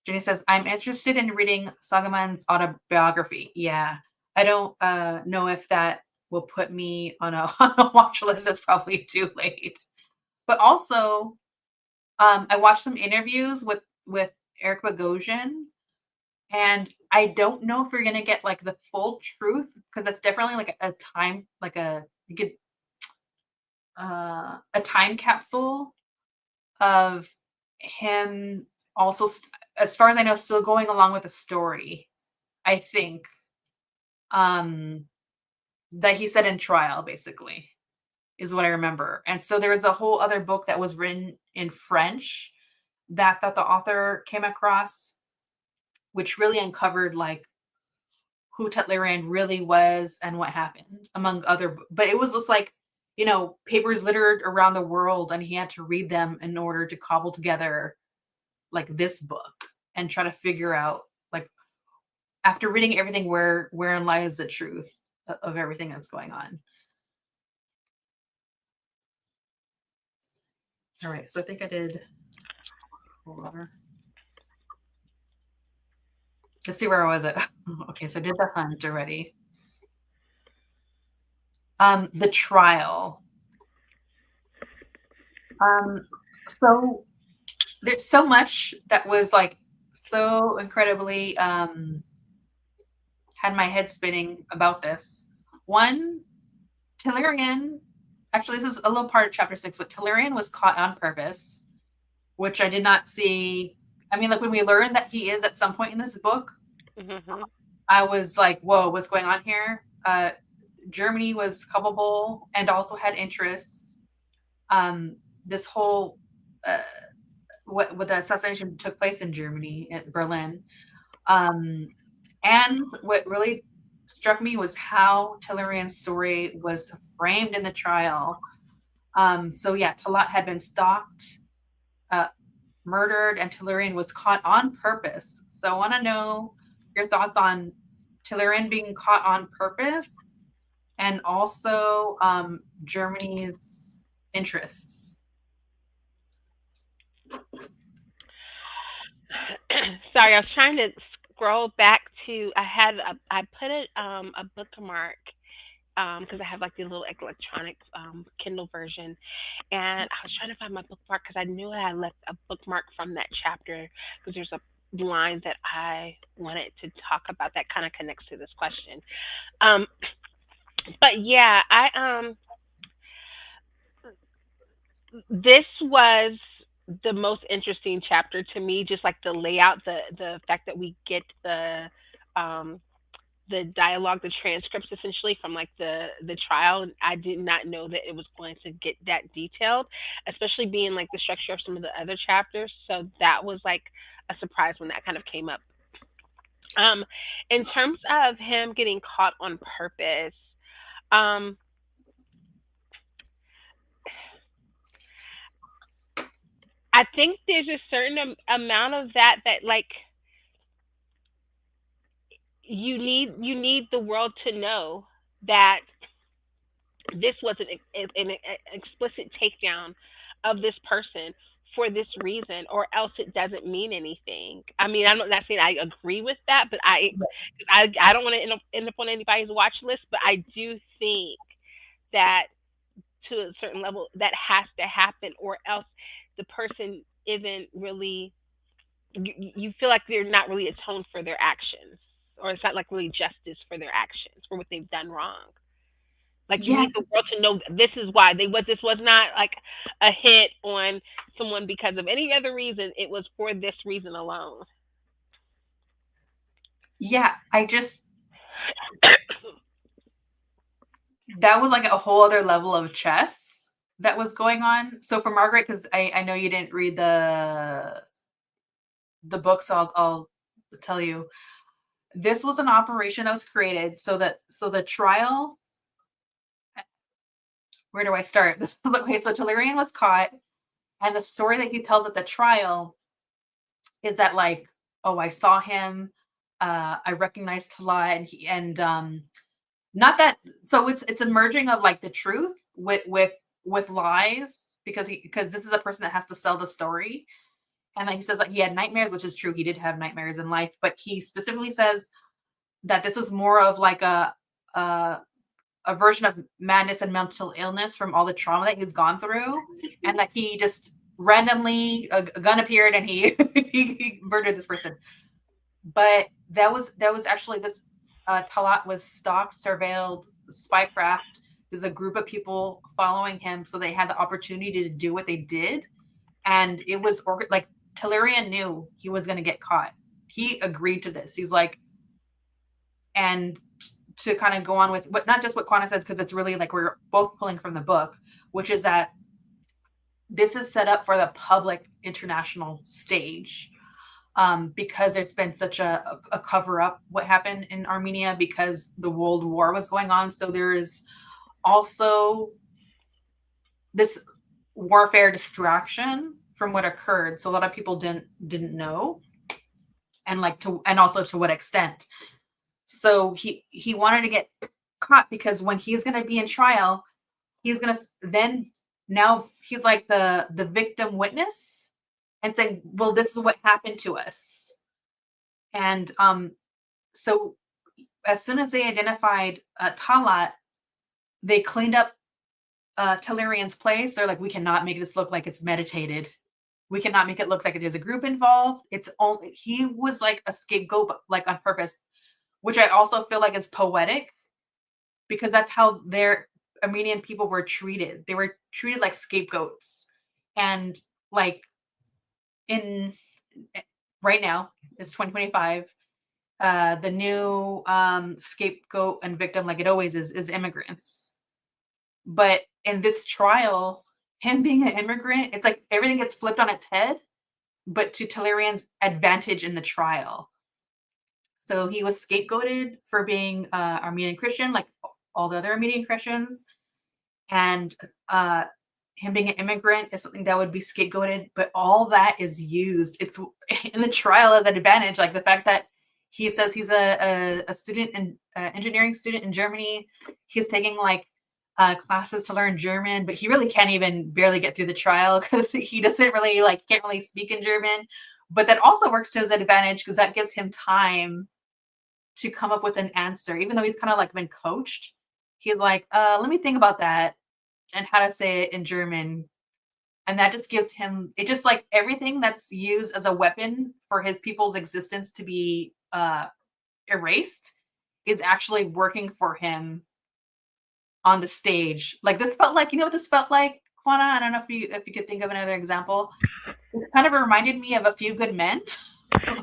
Jenny says, I'm interested in reading Sagaman's autobiography. Yeah. I don't know if that will put me on a, on a watch list that's probably too late. But also, I watched some interviews with Eric Bogosian, and I don't know if you're gonna get like the full truth because that's definitely like a time, like a you could a time capsule of him also, as far as I know, still going along with the story. I think um that he said in trial, basically, is what I remember. And so there was a whole other book that was written in French that the author came across, which really uncovered like who Tehlirian really was and what happened, among other. But it was just like, papers littered around the world, and he had to read them in order to cobble together like this book and try to figure out, like, after reading everything, wherein lies the truth of everything that's going on. All right, so I think I did 4. Let's see, where was it? Okay, so I did the hunt already. The trial. So there's so much that was like so incredibly had my head spinning about this. One, Tehlirian, actually, this is a little part of chapter 6, but Tehlirian was caught on purpose, which I did not see. I mean, like, when we learned that he is at some point in this book, I was like, whoa, what's going on here? Germany was culpable and also had interests. This whole what the assassination took place in Germany, at Berlin. And what really struck me was how Tehlirian's story was framed in the trial. So yeah, Talat had been stalked, murdered, and Tehlirian was caught on purpose. So I want to know your thoughts on Tehlirian being caught on purpose, and also Germany's interests. Sorry, I was trying to scroll back to. I put a bookmark because I have like the little electronic Kindle version, and I was trying to find my bookmark because I knew I had left a bookmark from that chapter because there's a line that I wanted to talk about that kind of connects to this question. Um, but yeah, I this was the most interesting chapter to me, just like the layout, the fact that we get um the dialogue, the transcripts essentially from like the trial. And I did not know that it was going to get that detailed, especially being like the structure of some of the other chapters. So that was like a surprise when that kind of came up. Um, in terms of him getting caught on purpose, um, I think there's a certain amount of that like you need the world to know that this was an explicit takedown of this person for this reason, or else it doesn't mean anything. I mean, I'm not saying I agree with that, but I don't want to end up on anybody's watch list, but I do think that to a certain level that has to happen, or else the person isn't really. You feel like they're not really atoned for their actions, or it's not like really justice for their actions for what they've done wrong. Like you Yeah, need the world to know this is why they was. This was not like a hit on someone because of any other reason. It was for this reason alone. yeah. That was like a whole other level of chess that was going on. So for Margaret, because I know you didn't read the book, so I'll tell you. This was an operation that was created so the trial. Where do I start? Okay, so Tehlirian was caught, and the story that he tells at the trial is that, like, oh, I saw him, I recognized Talat, and not that. So it's a merging of like the truth with lies, because this is a person that has to sell the story. And then he says that he had nightmares, which is true. He did have nightmares in life, but he specifically says that this was more of like a a version of madness and mental illness from all the trauma that he's gone through, and that he just randomly a gun appeared and he he murdered this person. But that was actually this Talat was stalked, surveilled, spycraft. There's a group of people following him, so they had the opportunity to do what they did, and it was like Tehlirian knew he was going to get caught. He agreed to this. He's like, and to kind of go on with what, not just what Quanna says, because it's really like we're both pulling from the book, which is that this is set up for the public international stage, because there's been such a cover up what happened in Armenia because the World War was going on. So there's also this warfare distraction from what occurred. So a lot of people didn't know, and also to what extent. So he wanted to get caught because when he's going to be in trial, he's going to then now he's like the victim witness and saying, well, this is what happened to us. And so as soon as they identified Talat, they cleaned up Tehlirian's place. They're like, we cannot make this look like it's meditated. We cannot make it look like there's a group involved. It's only, he was like a scapegoat, like on purpose, which I also feel like is poetic, because that's how their Armenian people were treated. They were treated like scapegoats. And like in right now, it's 2025. The new scapegoat and victim, like it always is immigrants. But in this trial, him being an immigrant, it's like everything gets flipped on its head, but to Tehlirian's advantage in the trial. So he was scapegoated for being Armenian Christian, like all the other Armenian Christians. And him being an immigrant is something that would be scapegoated, but all that is used. It's in the trial as an advantage, like the fact that he says he's a student and engineering student in Germany. He's taking like classes to learn German, but he really can't even barely get through the trial because he doesn't really can't really speak in German. But that also works to his advantage because that gives him time to come up with an answer, even though he's kind of like been coached. He's like, let me think about that and how to say it in German. And that just gives him, it just like everything that's used as a weapon for his people's existence to be erased is actually working for him on the stage. Like this felt like, you know what this felt like, Quanna? I don't know if you could think of another example. It kind of reminded me of A Few Good Men.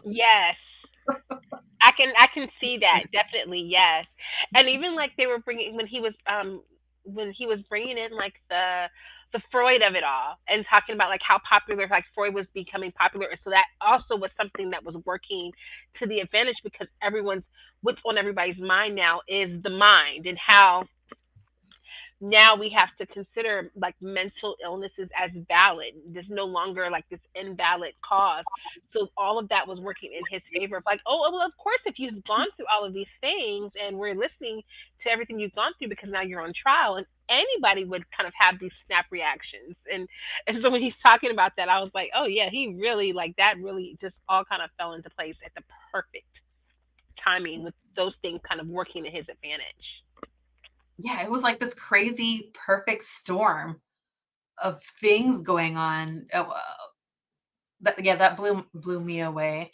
Yes. I can see that definitely, yes. And even like they were bringing when he was bringing in like the Freud of it all and talking about like how popular like Freud was becoming popular, and so that also was something that was working to the advantage because everyone's what's on everybody's mind now is the mind, and how now we have to consider like mental illnesses as valid. There's no longer like this invalid cause. So all of that was working in his favor of like, oh well, of course if you've gone through all of these things and we're listening to everything you've gone through because now you're on trial, and anybody would kind of have these snap reactions. And so when he's talking about that, I was like, oh yeah, he really like that really just all kind of fell into place at the perfect timing with those things kind of working to his advantage. Yeah, it was like this crazy perfect storm of things going on. That blew me away.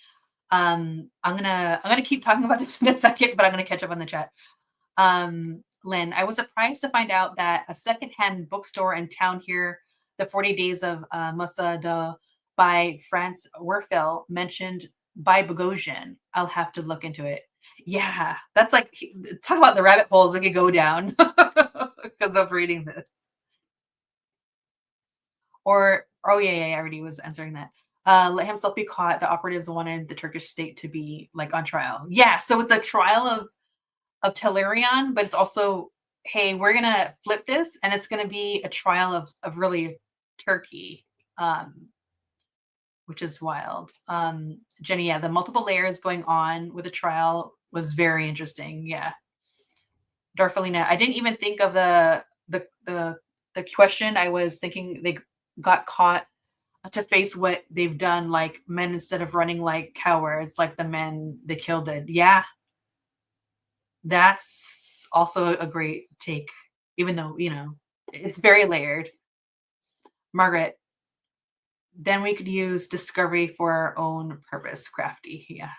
I'm gonna keep talking about this in a second, but I'm gonna catch up on the chat. Lynn, I was surprised to find out that a secondhand bookstore in town here, The 40 Days of Mossadegh by France Werfel, mentioned by Bogosian. I'll have to look into it. Yeah, that's like, talk about the rabbit holes we could go down because of reading this. Or, oh yeah, I already was answering that. Let himself be caught. The operatives wanted the Turkish state to be like on trial. Yeah, so it's a trial of Tehlirian, but it's also, hey, we're gonna flip this, and it's gonna be a trial of really Turkey, which is wild. Jenny, yeah, the multiple layers going on with the trial was very interesting. Yeah, Darfalina, I didn't even think of the question. I was thinking they got caught to face what they've done, like men instead of running like cowards, like the men they killed did. Yeah, that's also a great take, even though, it's very layered. Margaret, then we could use discovery for our own purpose. Crafty. Yeah.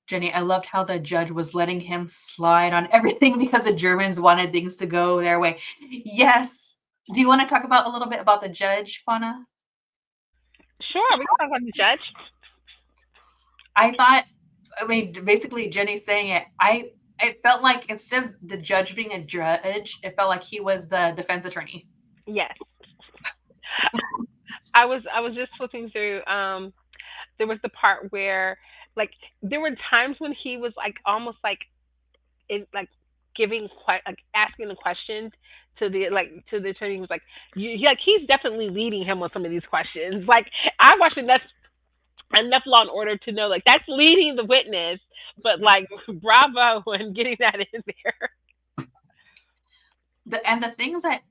Jenny, I loved how the judge was letting him slide on everything because the Germans wanted things to go their way. Yes. Do you want to talk about a little bit about the judge, Quanna? Sure, we can talk about the judge. I thought, I mean, basically Jenny saying it, it felt like instead of the judge being a judge, it felt like he was the defense attorney. Yes, I was just flipping through. There was the part where like there were times when he was like almost like in like giving quite like asking the questions to the attorney. He was like like he's definitely leading him on some of these questions. Like I watched enough Law and Order to know like that's leading the witness, but like bravo when getting that in there. And the things that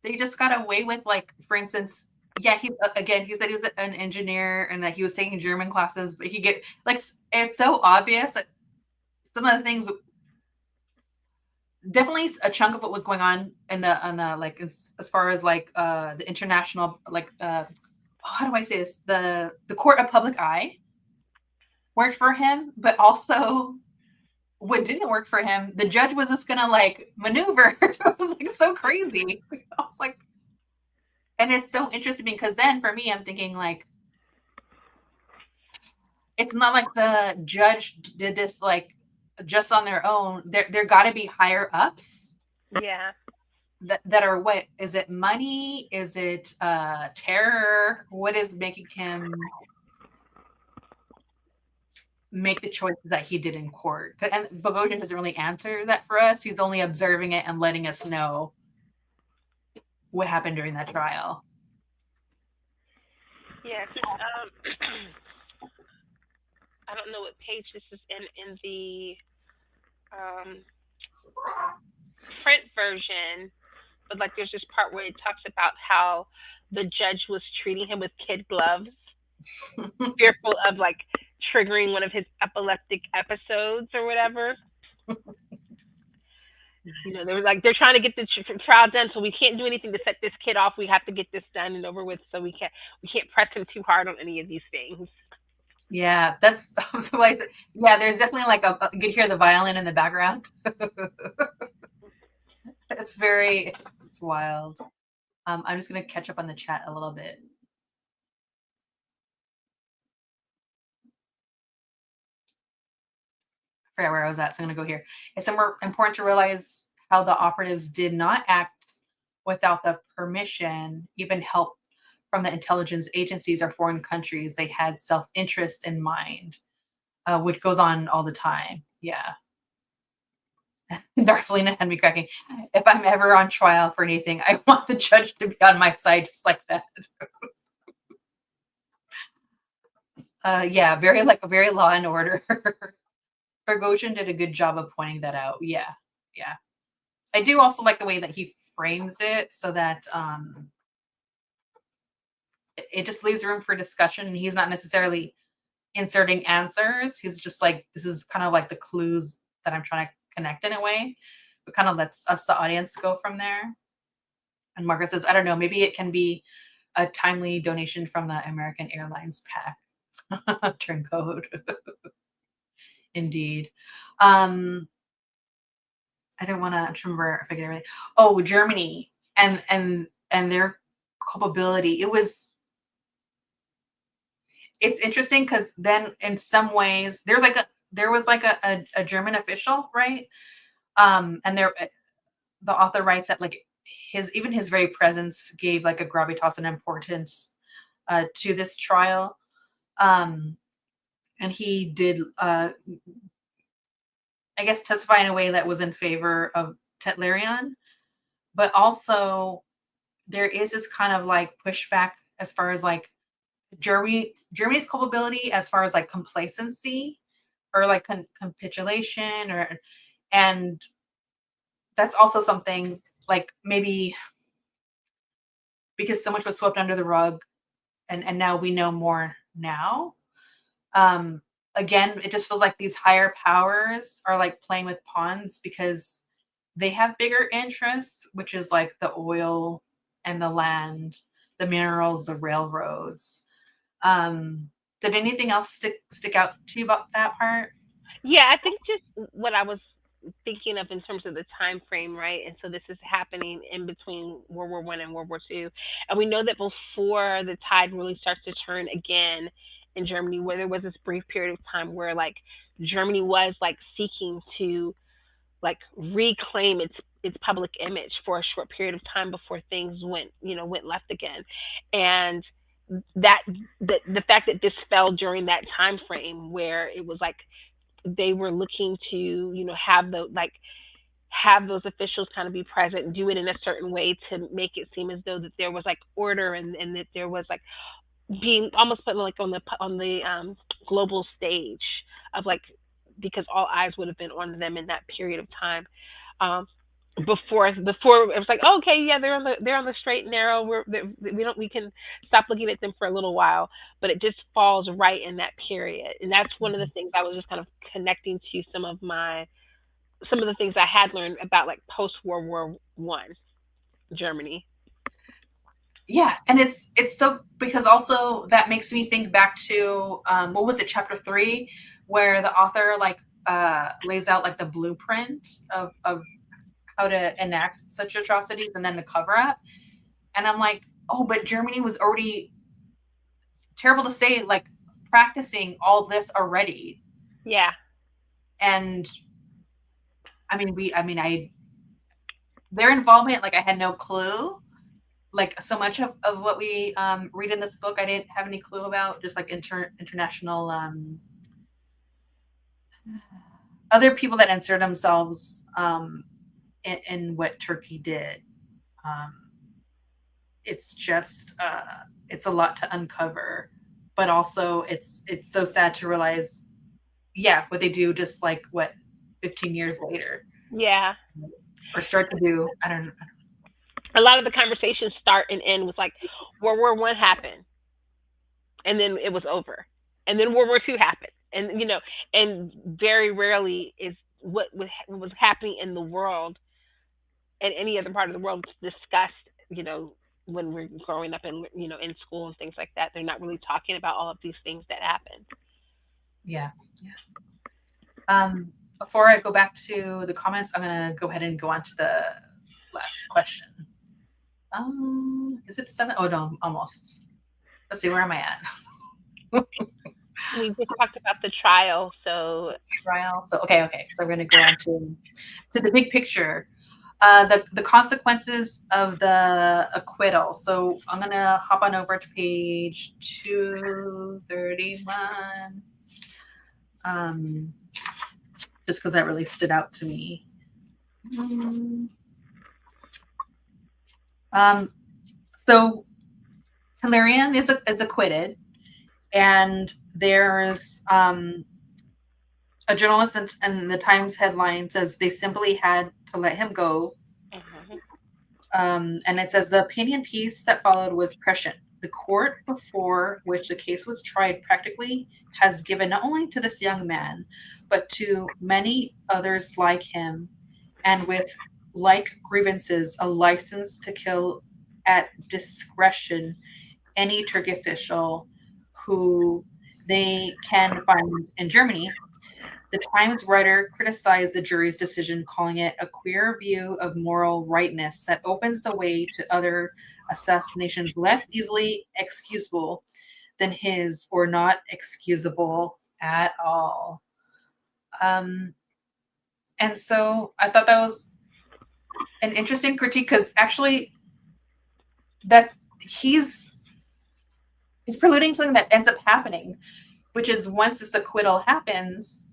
they just got away with, like, for instance, yeah, he said he was an engineer and that he was taking German classes, but he get like it's so obvious that some of the things, definitely a chunk of what was going on like as far as like the international, like how do I say this, the court of public eye worked for him, but also what didn't work for him, the judge was just gonna like maneuver. It was like so crazy. I was like, and it's so interesting because then for me, I'm thinking like, it's not like the judge did this like just on their own. There got to be higher ups Yeah. that are, what is it, money? Is it terror? What is making him make the choices that he did in court? And Bogosian doesn't really answer that for us. He's only observing it and letting us know what happened during that trial. Yes. I don't know what page this is in the um, print version, but like there's this part where it talks about how the judge was treating him with kid gloves, fearful of like triggering one of his epileptic episodes or whatever. They were like they're trying to get the trial done, so we can't do anything to set this kid off. We have to get this done and over with, so we can't press him too hard on any of these things. Yeah, that's so like, yeah, there's definitely like you could hear the violin in the background. It's wild. I'm just gonna catch up on the chat a little bit. I forgot where I was at, so I'm gonna go here. It's important to realize how the operatives did not act without the permission, even help from the intelligence agencies or foreign countries. They had self-interest in mind, which goes on all the time. Yeah. Darcelina had me cracking. If I'm ever on trial for anything, I want the judge to be on my side just like that. Yeah, very Law and Order. Bogosian did a good job of pointing that out. Yeah, yeah. I do also like the way that he frames it so that it just leaves room for discussion, and he's not necessarily inserting answers. He's just like, this is kind of like the clues that I'm trying to connect in a way. It kind of lets us, the audience, go from there. And Margaret says, I don't know, maybe it can be a timely donation from the American Airlines pack. Turncoat. Indeed. I don't want to remember if I get everything. Oh, Germany and their culpability. It's interesting because then in some ways there was like a German official, right? And the author writes that like his very presence gave like a gravitas and importance to this trial. And he did I guess testify in a way that was in favor of Tehlirian, but also there is this kind of like pushback as far as like Germany's culpability as far as like complacency or like capitulation, and that's also something like maybe because so much was swept under the rug, and now we know more now. again, it just feels like these higher powers are like playing with pawns because they have bigger interests, which is like the oil and the land, the minerals, the railroads. Um, did anything else stick out to you about that part? Yeah, I think just what I was thinking of in terms of the time frame, right? And so this is happening in between World War One and World War Two, and we know that before the tide really starts to turn again in Germany, where there was this brief period of time where like Germany was like seeking to like reclaim its public image for a short period of time before things went left again, and that the fact that this fell during that time frame where it was like they were looking to have the like have those officials kind of be present and do it in a certain way to make it seem as though that there was like order, and that there was like being almost put like on the global stage of like, because all eyes would have been on them in that period of time. um before it was like, oh, okay, yeah, they're on the straight and narrow, we can stop looking at them for a little while, but it just falls right in that period, and that's one of the things I was just kind of connecting to some of the things I had learned about like post World War One Germany. Yeah, and it's so, because also that makes me think back to what was it, chapter 3, where the author like lays out like the blueprint of how to enact such atrocities and then the cover up. And I'm like, oh, but Germany was already, terrible to say, like practicing all this already. Yeah, And I their involvement, like I had no clue. Like so much of what we read in this book, I didn't have any clue about. Just like international other people that insert themselves in what Turkey did. Um, it's just it's a lot to uncover, but also it's so sad to realize, yeah, what they do just like what 15 years later, yeah. or start to do. I don't know. A lot of the conversations start and end with like World War One happened, and then it was over, and then World War Two happened, and and very rarely is what was happening in the world and any other part of the world discussed. When we're growing up and in school and things like that, they're not really talking about all of these things that happened. Yeah, yeah. Before I go back to the comments, I'm gonna go ahead and go on to the last question. Is it the 7th? Oh no, almost. Let's see, where am I at? We just talked about the trial, so Trial. So okay. So we're gonna go on to the big picture. The consequences of the acquittal. So I'm gonna hop on over to page 231. Just because that really stood out to me. So Tehlirian is acquitted, and there's a journalist in the Times headline says they simply had to let him go. mhm. And it says the opinion piece that followed was prescient. The court before which the case was tried practically has given not only to this young man, but to many others like him, and with like grievances, a license to kill at discretion any Turkish official who they can find in Germany. The Times writer criticized the jury's decision, calling it a queer view of moral rightness that opens the way to other assassinations less easily excusable than his, or not excusable at all. Um, and so I thought that was an interesting critique, because actually that he's preluding something that ends up happening, which is once this acquittal happens.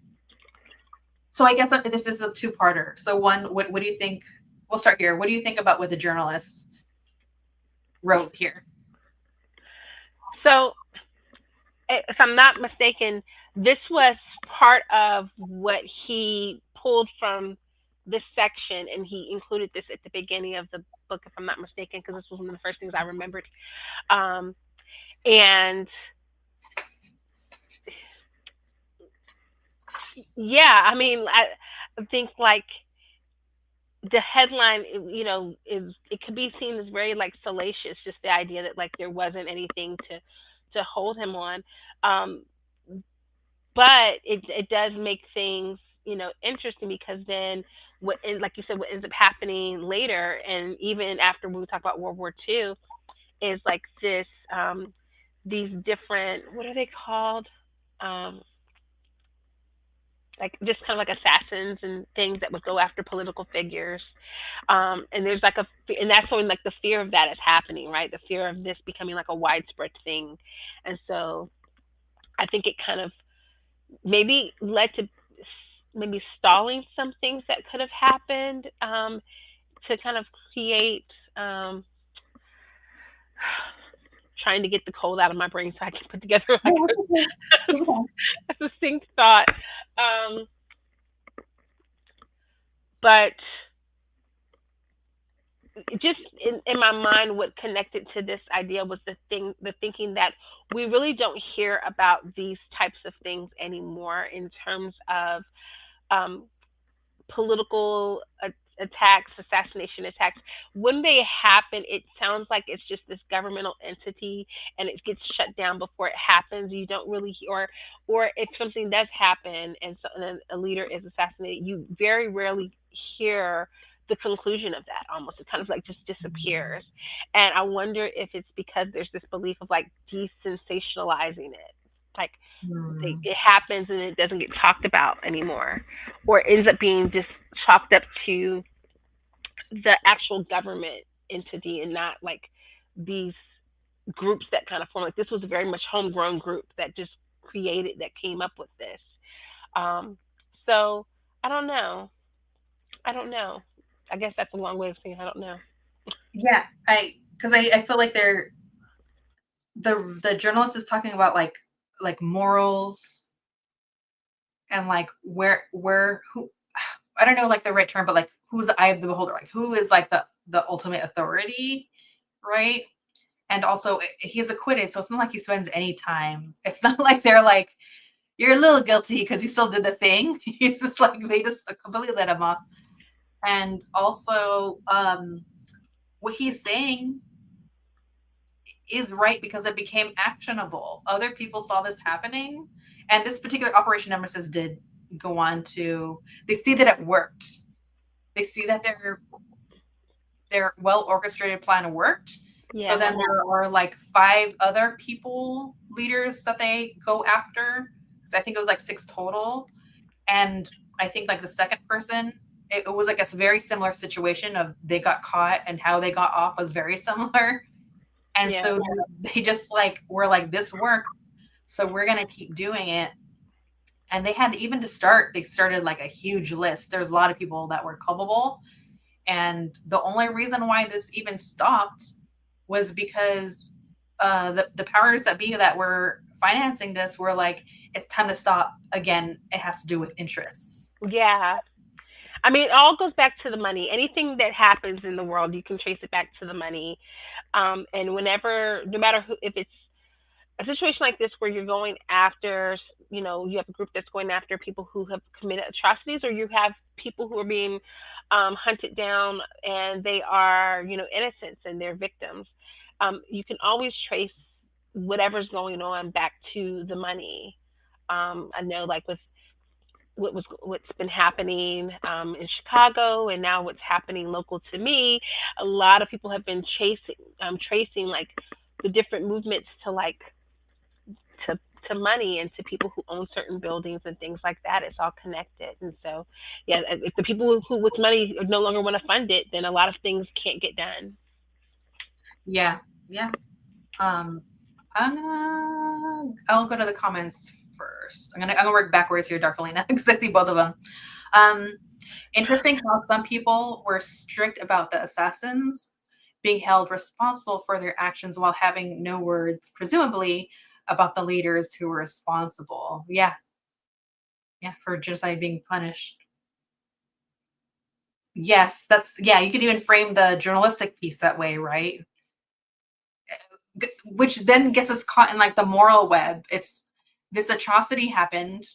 So I guess this is a two-parter. So one, what do you think? We'll start here. What do you think about what the journalist wrote here? So if I'm not mistaken, this was part of what he pulled from this section, and he included this at the beginning of the book, if I'm not mistaken, because this was one of the first things I remembered. Um, and Yeah, I mean, I think like the headline, is it could be seen as very like salacious, just the idea that like there wasn't anything to hold him on. Um, but it does make things interesting because then like you said, what ends up happening later, and even after we talk about World War II, is like this these different, what are they called, um like just kind of like assassins and things that would go after political figures. And there's like and that's when like the fear of that is happening, right? The fear of this becoming like a widespread thing. And so I think it kind of maybe led to maybe stalling some things that could have happened, to kind of create, um, trying to get the cold out of my brain so I can put together like No, it's okay. Take your time. a succinct thought. Um, but just in my mind, what connected to this idea was the thinking that we really don't hear about these types of things anymore in terms of um, political attacks, assassination attacks. When they happen, it sounds like it's just this governmental entity, and it gets shut down before it happens. You don't really, or if something does happen and, and then a leader is assassinated, you very rarely hear the conclusion of that. Almost, it kind of like just disappears. And I wonder if it's because there's this belief of like desensationalizing it, like Hmm. it happens and it doesn't get talked about anymore, or ends up being just chalked up to the actual government entity and not like these groups that kind of form. Like this was a very much homegrown group that just that came up with this. Um, so I don't know. I don't know. I guess that's a long way of saying I don't know. Yeah, because I feel like the journalist is talking about like morals and like where who I don't know like the right term, but like who's the eye of the beholder, like who is like the ultimate authority, right? And also he's acquitted, so it's not like he spends any time. It's not like they're like you're a little guilty because you still did the thing. He's just like they just completely let him off. And also, what he's saying is right because it became actionable. Other people saw this happening, and this particular Operation Nemesis did go on to. They see that it worked. They see that their well orchestrated plan worked. So Yeah. then there are like 5 other leaders that they go after. So I think it was like 6 total. And I think like the second person, it was like a very similar situation of they got caught and how they got off was very similar. And Yeah. so they just like were like, this worked. So we're gonna keep doing it. And they had even to start, they started like a huge list. There's a lot of people that were culpable. And the only reason why this even stopped was because the powers that be that were financing this were like, it's time to stop. Again, it has to do with interests. Yeah. I mean, it all goes back to the money. Anything that happens in the world, you can trace it back to the money. And whenever, no matter who, if it's a situation like this where you're going after, you have a group that's going after people who have committed atrocities, or you have people who are being hunted down and they are, innocents and they're victims. You can always trace whatever's going on back to the money. I know, like with what's been happening in Chicago, and now what's happening local to me. A lot of people have been tracing like the different movements to like to to money and to people who own certain buildings and things like that. It's all connected, and so yeah, if the people who with money no longer want to fund it, then a lot of things can't get done. Yeah, yeah. Um, I'll go to the comments first. I'm gonna work backwards here, Darfelina, because I see both of them. Um, Interesting how some people were strict about the assassins being held responsible for their actions while having no words, presumably, about the leaders who were responsible. Yeah, yeah, for genocide being punished. Yes, that's yeah. You could even frame the journalistic piece that way, right? Which then gets us caught in like the moral web. It's this atrocity happened.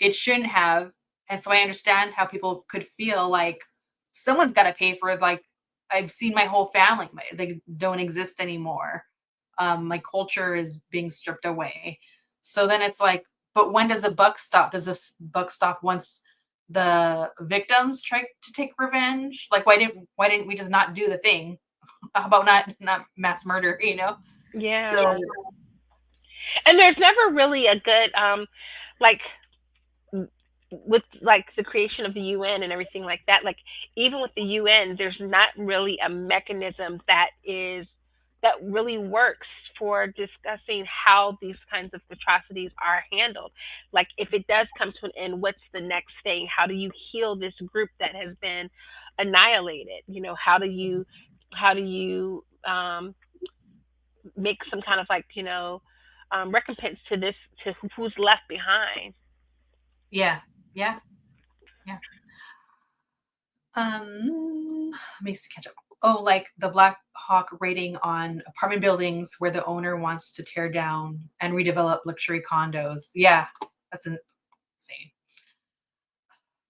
it shouldn't have. And so I understand how people could feel like someone's got to pay for it. Like, I've seen my whole family, they don't exist anymore. My culture is being stripped away. So then it's like, but when does the buck stop? Does this buck stop once the victims try to take revenge? Like, why didn't we just not do the thing? How about not mass murder? Yeah. So And there's never really a good like with like the creation of the UN and everything like that, like even with the UN, there's not really a mechanism that really works for discussing how these kinds of atrocities are handled. Like if it does come to an end, what's the next thing? How do you heal this group that has been annihilated? How do you make some kind of like recompense to this to who's left behind? yeah, yeah, yeah. Let me catch up. Oh, like the Black Hawk raiding on apartment buildings where the owner wants to tear down and redevelop luxury condos. Yeah, that's insane.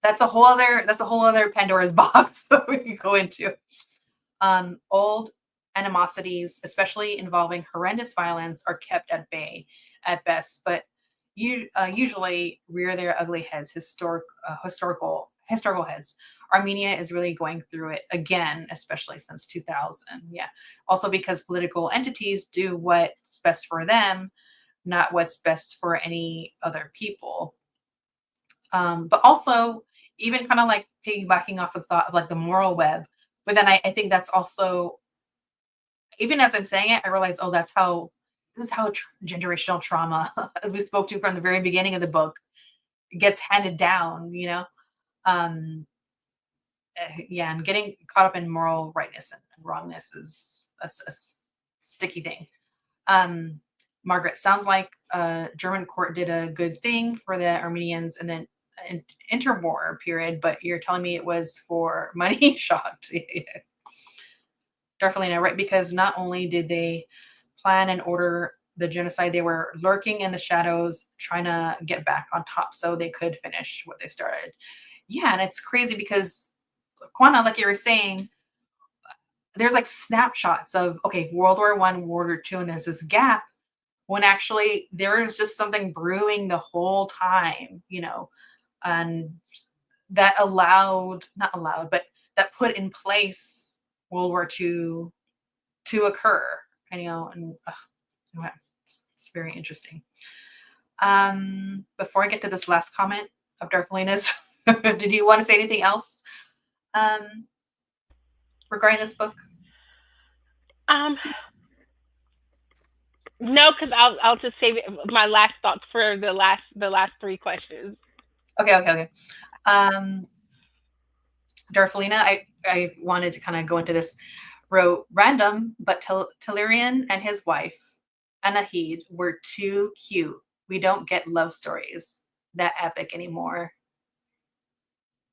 That's a whole other Pandora's box that we can go into. Old animosities, especially involving horrendous violence, are kept at bay at best, but usually rear their ugly heads, historical heads. Armenia is really going through it again, especially since 2000. Yeah. Also because political entities do what's best for them, not what's best for any other people. But also, even kind of like piggybacking off the thought of like the moral web. But then I think that's also, even as I'm saying it, I realize, oh, this is how generational trauma, as we spoke to from the very beginning of the book, gets handed down. Um, yeah, and getting caught up in moral rightness and wrongness is a sticky thing. Um, Margaret, sounds like German court did a good thing for the Armenians and then an interwar period, but you're telling me it was for money shocked. Definitely not right, because not only did they plan and order the genocide, they were lurking in the shadows, trying to get back on top so they could finish what they started. Yeah, and it's crazy because Quanna, like you were saying, there's like snapshots of okay, World War I, World War II, and there's this gap when actually there is just something brewing the whole time, and that not allowed, but that put in place World War II to occur. And it's very interesting. Before I get to this last comment of Darflena's, did you want to say anything else um, regarding this book? Um, no, because I'll just save my last thoughts for the last three questions. Okay, okay, okay. Um, Darflena, I wanted to kind of go into this. Wrote random, but Tehlirian and his wife Anahid were too cute. We don't get love stories that epic anymore.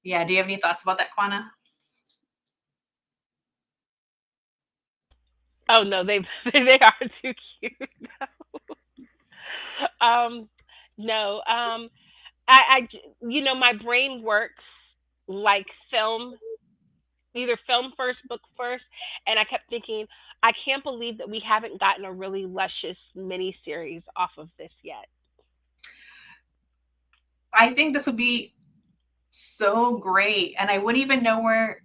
Yeah, do you have any thoughts about that, Quanna? Oh no, they they are too cute. um, no, my brain works like film, either film first, book first, and I kept thinking, I can't believe that we haven't gotten a really luscious mini series off of this yet. I think this would be so great, and I wouldn't even know where.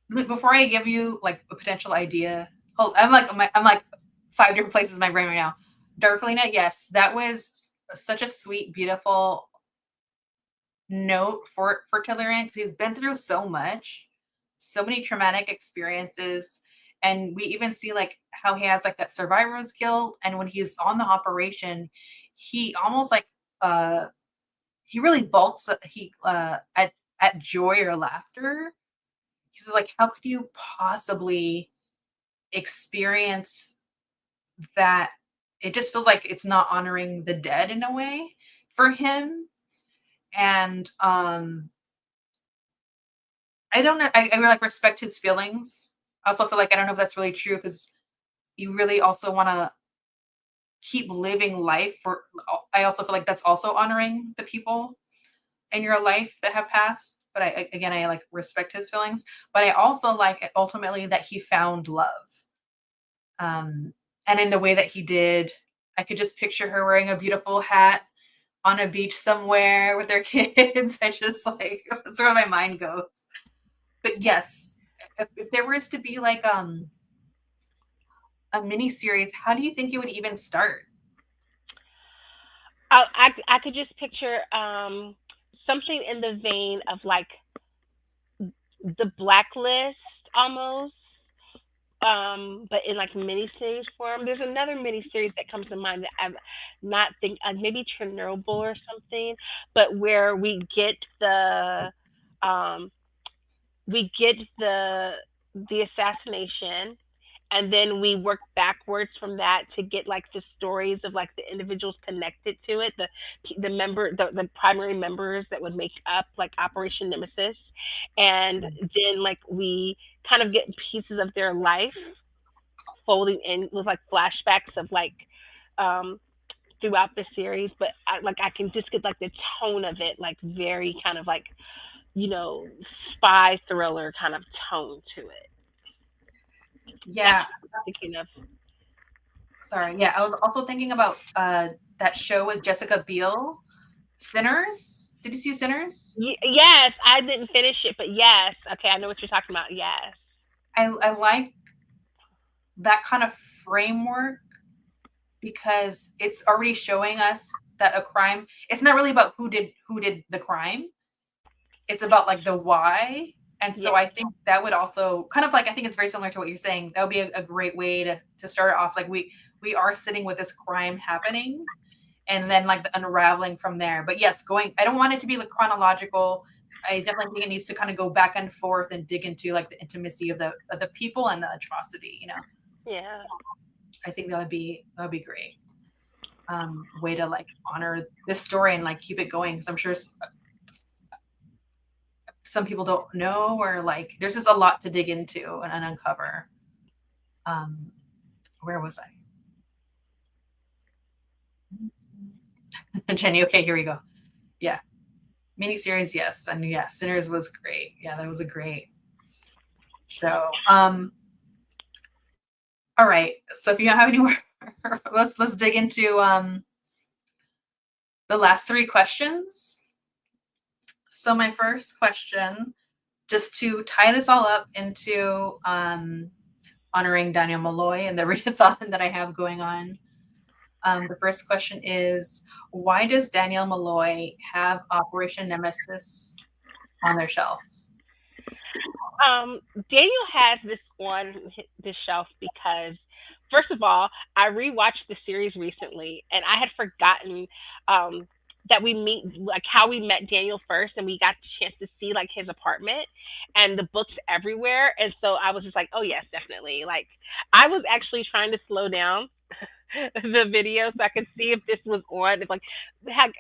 Before I give you like a potential idea, hold, I'm like 5 different places in my brain right now. Darflena, yes, that was such a sweet, beautiful note for Tillerian because he's been through so much, so many traumatic experiences, and we even see like how he has like that survivor's guilt, and when he's on the operation, he almost like uh he really bulks at joy or laughter. He's like, how could you possibly experience that? It just feels like it's not honoring the dead in a way for him. And I don't know. I really like respect his feelings. I also feel like I don't know if that's really true because you really also want to keep living life for. I also feel like that's also honoring the people. in your life that have passed, but I like respect his feelings, but I also like ultimately that he found love. Um, and in the way that he did, I could just picture her wearing a beautiful hat on a beach somewhere with their kids. I just like that's where my mind goes. But yes, if there was to be like a mini series, how do you think it would even start? I could just picture something in the vein of like the blacklist almost, but in like miniseries form. There's another miniseries that comes to mind that I'm not think maybe Chernobyl or something, but where um we get the assassination, and then we work backwards from that to get like the stories of like the individuals connected to it, the primary members that would make up like Operation Nemesis, and then like we kind of get pieces of their life folding in with like flashbacks of like um throughout the series, but I can just get like the tone of it, like very kind of like, you know, spy thriller kind of tone to it. That's Yeah, what I'm thinking of. sorry. Yeah, I was also thinking about that show with Jessica Biel, Sinners. Did you see Sinners? Yes, I didn't finish it, but yes. Okay, I know what you're talking about. Yes. I like that kind of framework because it's already showing us that a crime, it's not really about who did the crime. It's about like the why. And so Yes. I think that would also kind of like, I think it's very similar to what you're saying. That would be a great way to start off. Like we are sitting with this crime happening and then like the unraveling from there. But yes, I don't want it to be like chronological. I definitely think it needs to kind of go back and forth and dig into like the intimacy of the people and the atrocity, you know. Yeah. I think that would be great. Way to like honor this story and like keep it going because I'm sure some people don't know or like there's just a lot to dig into and uncover. Um, where was I? Jenny, okay, here we go. Yeah, miniseries, yes, and yeah, Sinners was great. Yeah, that was a great show. All right, so if you don't have any more, let's dig into the last three questions. So my first question, just to tie this all up into honoring Daniel Malloy and the readathon that I have going on. The first question is, why does Daniel Malloy have Operation Nemesis on their shelf? Daniel has this on this shelf because, first of all, I rewatched the series recently, and I had forgotten that we meet like how we met Daniel first, and we got the chance to see like his apartment and the books everywhere, and so I was just like, oh yes, definitely. Like I was actually trying to slow down the video so I could see if this was on. If like, heck,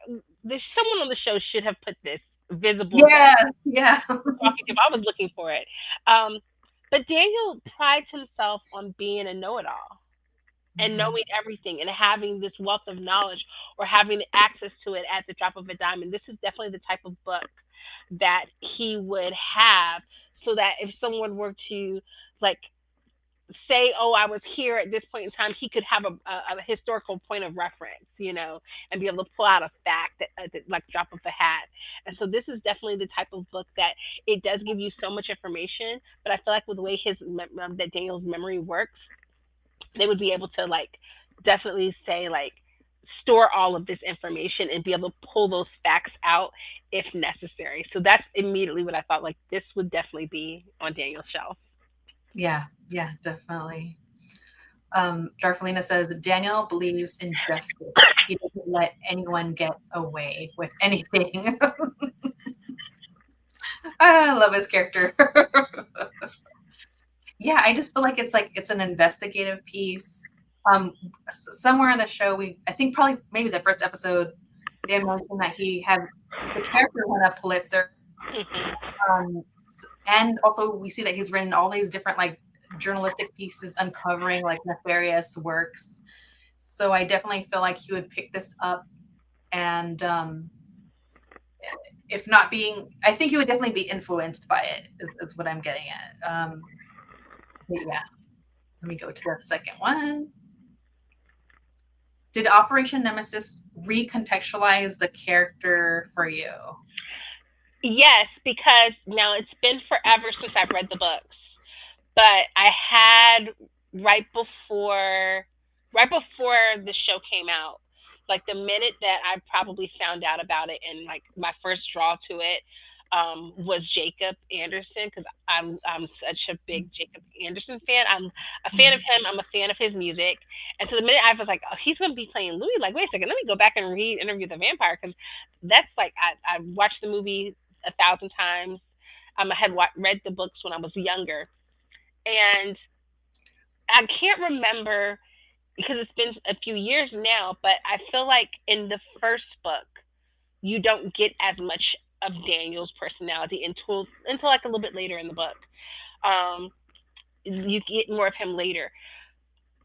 there's someone on the show should have put this visible Yes, yeah. talking if I was looking for it. Um, but Daniel prides himself on being a know-it-all and Mhm. knowing everything and having this wealth of knowledge or having access to it at the drop of a dime. And this is definitely the type of book that he would have, so that if someone were to like say, "Oh, I was here at this point in time," he could have a historical point of reference, you know, and be able to pull out a fact that like drop of the hat. And so this is definitely the type of book that it does give you so much information, but I feel like with the way that Daniel's memory works, they would be able to like definitely say like store all of this information and be able to pull those facts out if necessary. So that's immediately what I thought. Like this would definitely be on Daniel's shelf. Yeah, yeah, definitely. Darfelina says Daniel believes in justice. He doesn't let anyone get away with anything. I love his character. Yeah, I just feel like it's an investigative piece. Somewhere on the show, I think probably maybe the first episode, they mentioned that he had the character won a Pulitzer, um, and also we see that he's written all these different like journalistic pieces uncovering like nefarious works. So I definitely feel like he would pick this up and if not being, I think you would definitely be influenced by it, is what I'm getting at. But yeah, let me go to the second one. Did Operation Nemesis recontextualize the character for you? Yes, because now it's been forever since I've read the books, but I had right before right before the show came out, like the minute that I probably found out about it, and like my first draw to it was Jacob Anderson, because I'm such a big Jacob Anderson fan. I'm a fan of him. I'm a fan of his music, and so the minute I was like, oh, he's going to be playing Louis, like, wait a second, let me go back and read Interview with the Vampire, because that's like I watched the movie 1,000 times. I had read the books when I was younger, and I can't remember because it's been a few years now, but I feel like in the first book, you don't get as much of Daniel's personality until like a little bit later in the book. Um, you get more of him later.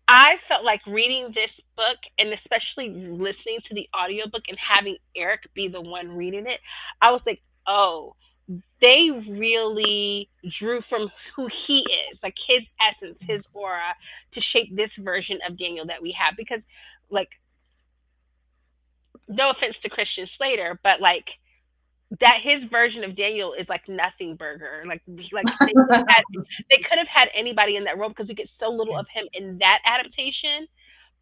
I felt like reading this book and especially listening to the audiobook and having Eric be the one reading it, I was like, oh, they really drew from who he is, like his essence, his aura, to shape this version of Daniel that we have. Because, like, no offense to Christian Slater, but like that his version of Daniel is like nothing burger. Like they could have had anybody in that role because we get so little of him in that adaptation.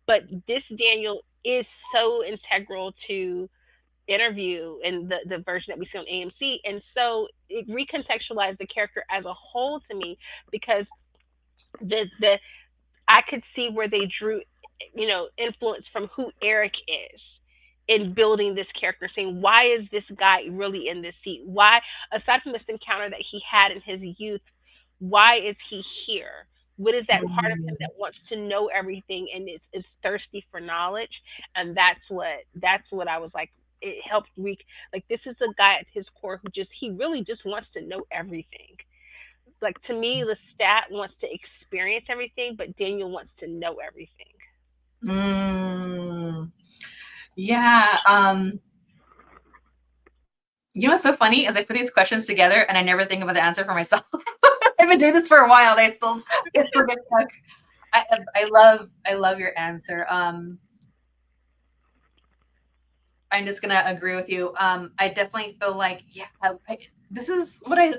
But this Daniel is so integral to Interview and the version that we see on AMC, and so it recontextualized the character as a whole to me because the I could see where they drew, influence from who Eric is in building this character, saying why is this guy really in this seat? Why, aside from this encounter that he had in his youth, why is he here? What is that part of him that wants to know everything and is thirsty for knowledge? And that's what I was like. It helped like this is a guy at his core who just he really just wants to know everything. Like to me, Lestat wants to experience everything, but Daniel wants to know everything. Mm, yeah. You know what's so funny is I put these questions together and I never think about the answer for myself. I've been doing this for a while. And I still get stuck. I love your answer. I'm just gonna agree with you. I definitely feel like, yeah, this is what I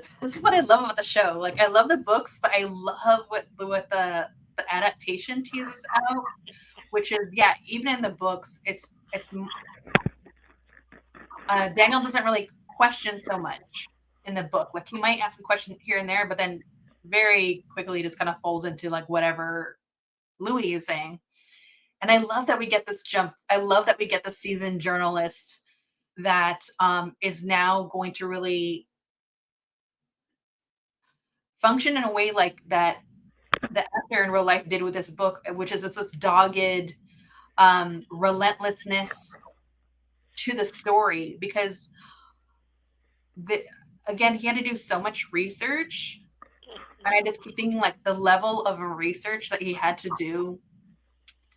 love about the show. Like, I love the books, but I love what the adaptation teases out, which is, yeah, even in the books, it's Daniel doesn't really question so much in the book. Like, he might ask a question here and there, but then very quickly just kind of folds into like whatever Louis is saying. And I love that we get this jump. I love that we get the seasoned journalist that is now going to really function in a way like that the actor in real life did with this book, which is this dogged relentlessness to the story. Because again, he had to do so much research, and I just keep thinking like the level of research that he had to do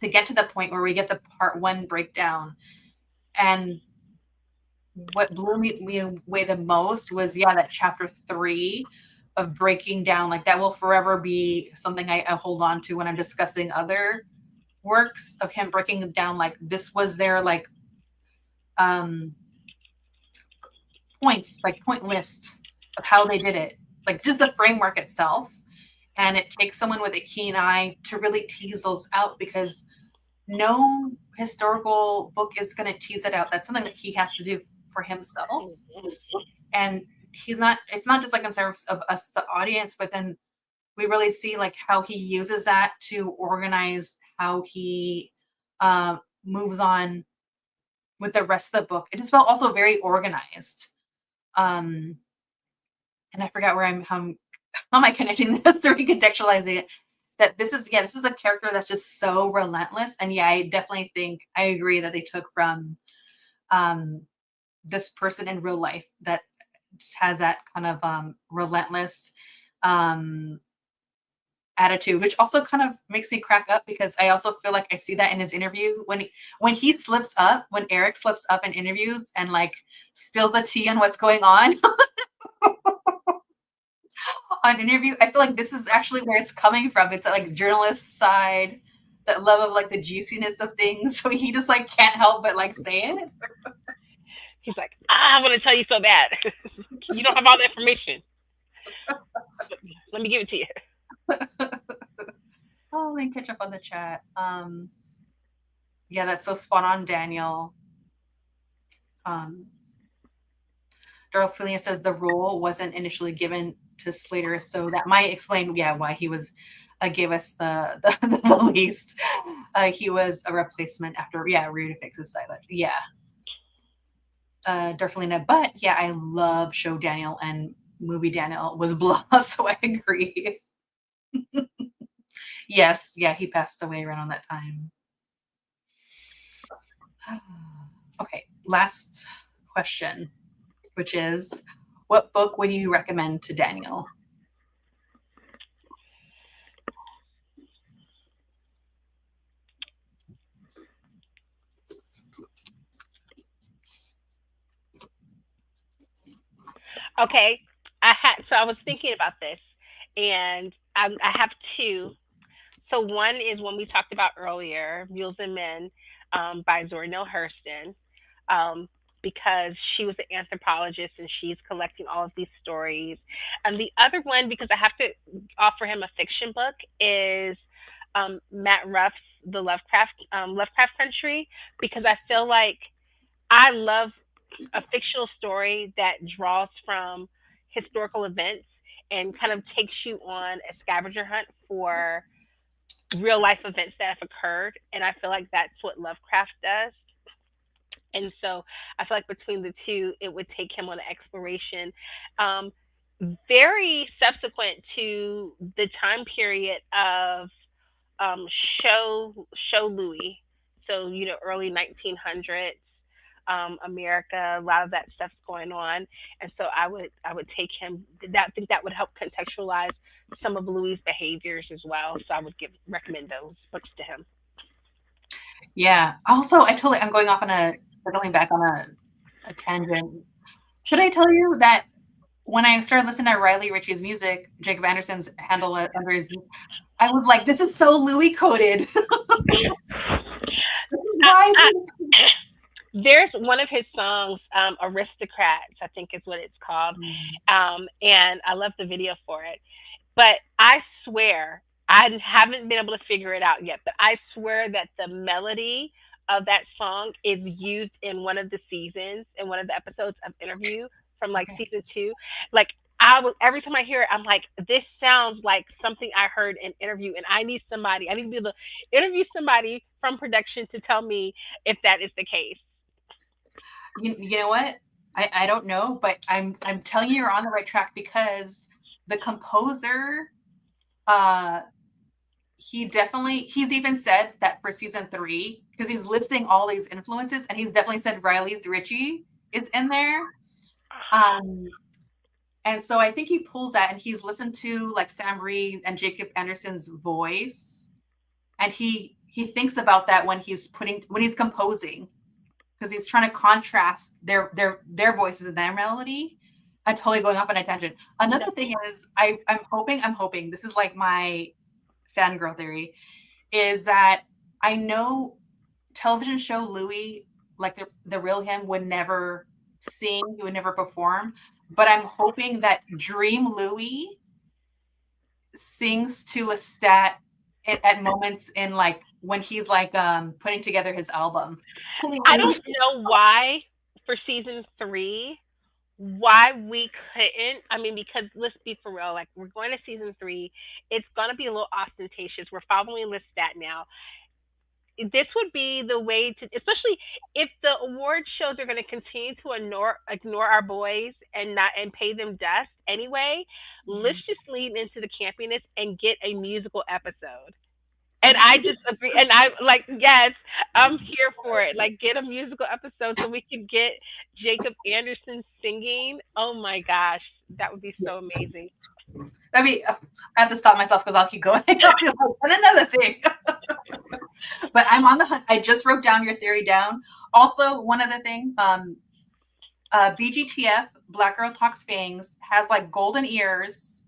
to get to the point where we get the part one breakdown. And what blew me away the most was, yeah, that chapter 3 of breaking down. Like, that will forever be something I hold on to when I'm discussing other works, of him breaking down like this was their like points, like point list of how they did it, like just the framework itself. And it takes someone with a keen eye to really tease those out, because no historical book is going to tease it out. That's something that he has to do for himself. And it's not just like in service of us, the audience, but then we really see like how he uses that to organize how he moves on with the rest of the book. It just felt also very organized. And I forgot where how am I connecting this to recontextualizing it? That this is a character that's just so relentless. And yeah, I definitely think I agree that they took from this person in real life that just has that kind of relentless attitude, which also kind of makes me crack up because I also feel like I see that in his interview when he slips up, when Eric slips up in interviews and like spills a tea on what's going on on interviews. I feel like this is actually where it's coming from. It's like journalist side, that love of like the juiciness of things. So he just like can't help but like say it. He's like, I want to tell you so bad. You don't have all the information. Let me give it to you. Oh, let me catch up on the chat. Yeah, that's so spot on, Daniel. Um, Dorothea says the role wasn't initially given to Slater, so that might explain, yeah, why he was gave us the least. He was a replacement after, yeah, Rita fixes stylish. Yeah. Darfalina, but yeah, I love show Daniel and movie Daniel was blah, so I agree. Yes, yeah, he passed away around that time. Okay, last question, which is, what book would you recommend to Daniel? Okay, so I was thinking about this, and I have two. So one is one we talked about earlier, Mules and Men, by Zora Neale Hurston, um, because she was an anthropologist and she's collecting all of these stories. And the other one, because I have to offer him a fiction book, is Matt Ruff's The Lovecraft Country, because I feel like I love a fictional story that draws from historical events and kind of takes you on a scavenger hunt for real life events that have occurred. And I feel like that's what Lovecraft does. And so I feel like between the two, it would take him on an exploration. Um, Very subsequent to the time period of um, show Louis. So early 1900s, America. A lot of that stuff's going on, and so I would take him. That I think that would help contextualize some of Louis' behaviors as well. So I would recommend those books to him. Yeah. Also, I'm going off on circling back on a tangent. Should I tell you that when I started listening to Riley Ritchie's music, Jacob Anderson's handle it under his, I was like, this is so Louis coded. Why? There's one of his songs, "Aristocrats," I think is what it's called, and I love the video for it. But I swear, I haven't been able to figure it out yet. But I swear that the melody of that song is used in one of the seasons, in one of the episodes of Interview from like Okay. season two. Like I was every time I hear it, I'm like, this sounds like something I heard in Interview, and I need somebody. I need to be able to interview somebody from production to tell me if that is the case. You know what? I don't know, but I'm telling you, you're on the right track because the composer, uh, he's even said that for season 3, because he's listing all these influences, and he's definitely said Riley's Ritchie is in there. Um, and so I think he pulls that, and he's listened to like Sam Reed and Jacob Anderson's voice, and he thinks about that when he's composing, because he's trying to contrast their voices and their melody. I'm totally going off on a tangent. Another thing is, I'm hoping this is like my fangirl theory, is that I know television show Louis, like the real him, would never sing, he would never perform, but I'm hoping that Dream Louis sings to Lestat at moments in like when he's like putting together his album. I don't know why for season three, why we couldn't. I mean, because let's be for real, like we're going to season three, it's gonna be a little ostentatious. We're following Lestat now. This would be the way to, especially if the award shows are going to continue to ignore our boys and not and pay them dust anyway. Let's just lean into the campiness and get a musical episode. And I just agree. And I like, yes, I'm here for it. Like, get a musical episode so we can get Jacob Anderson singing. Oh my gosh, that would be so amazing. I mean, I have to stop myself because I'll keep going. I'll be like, and another thing. But I'm on the hunt. I just wrote down your theory down. Also, one other thing, BGTF, Black Girl Talks Fangs, has like golden ears,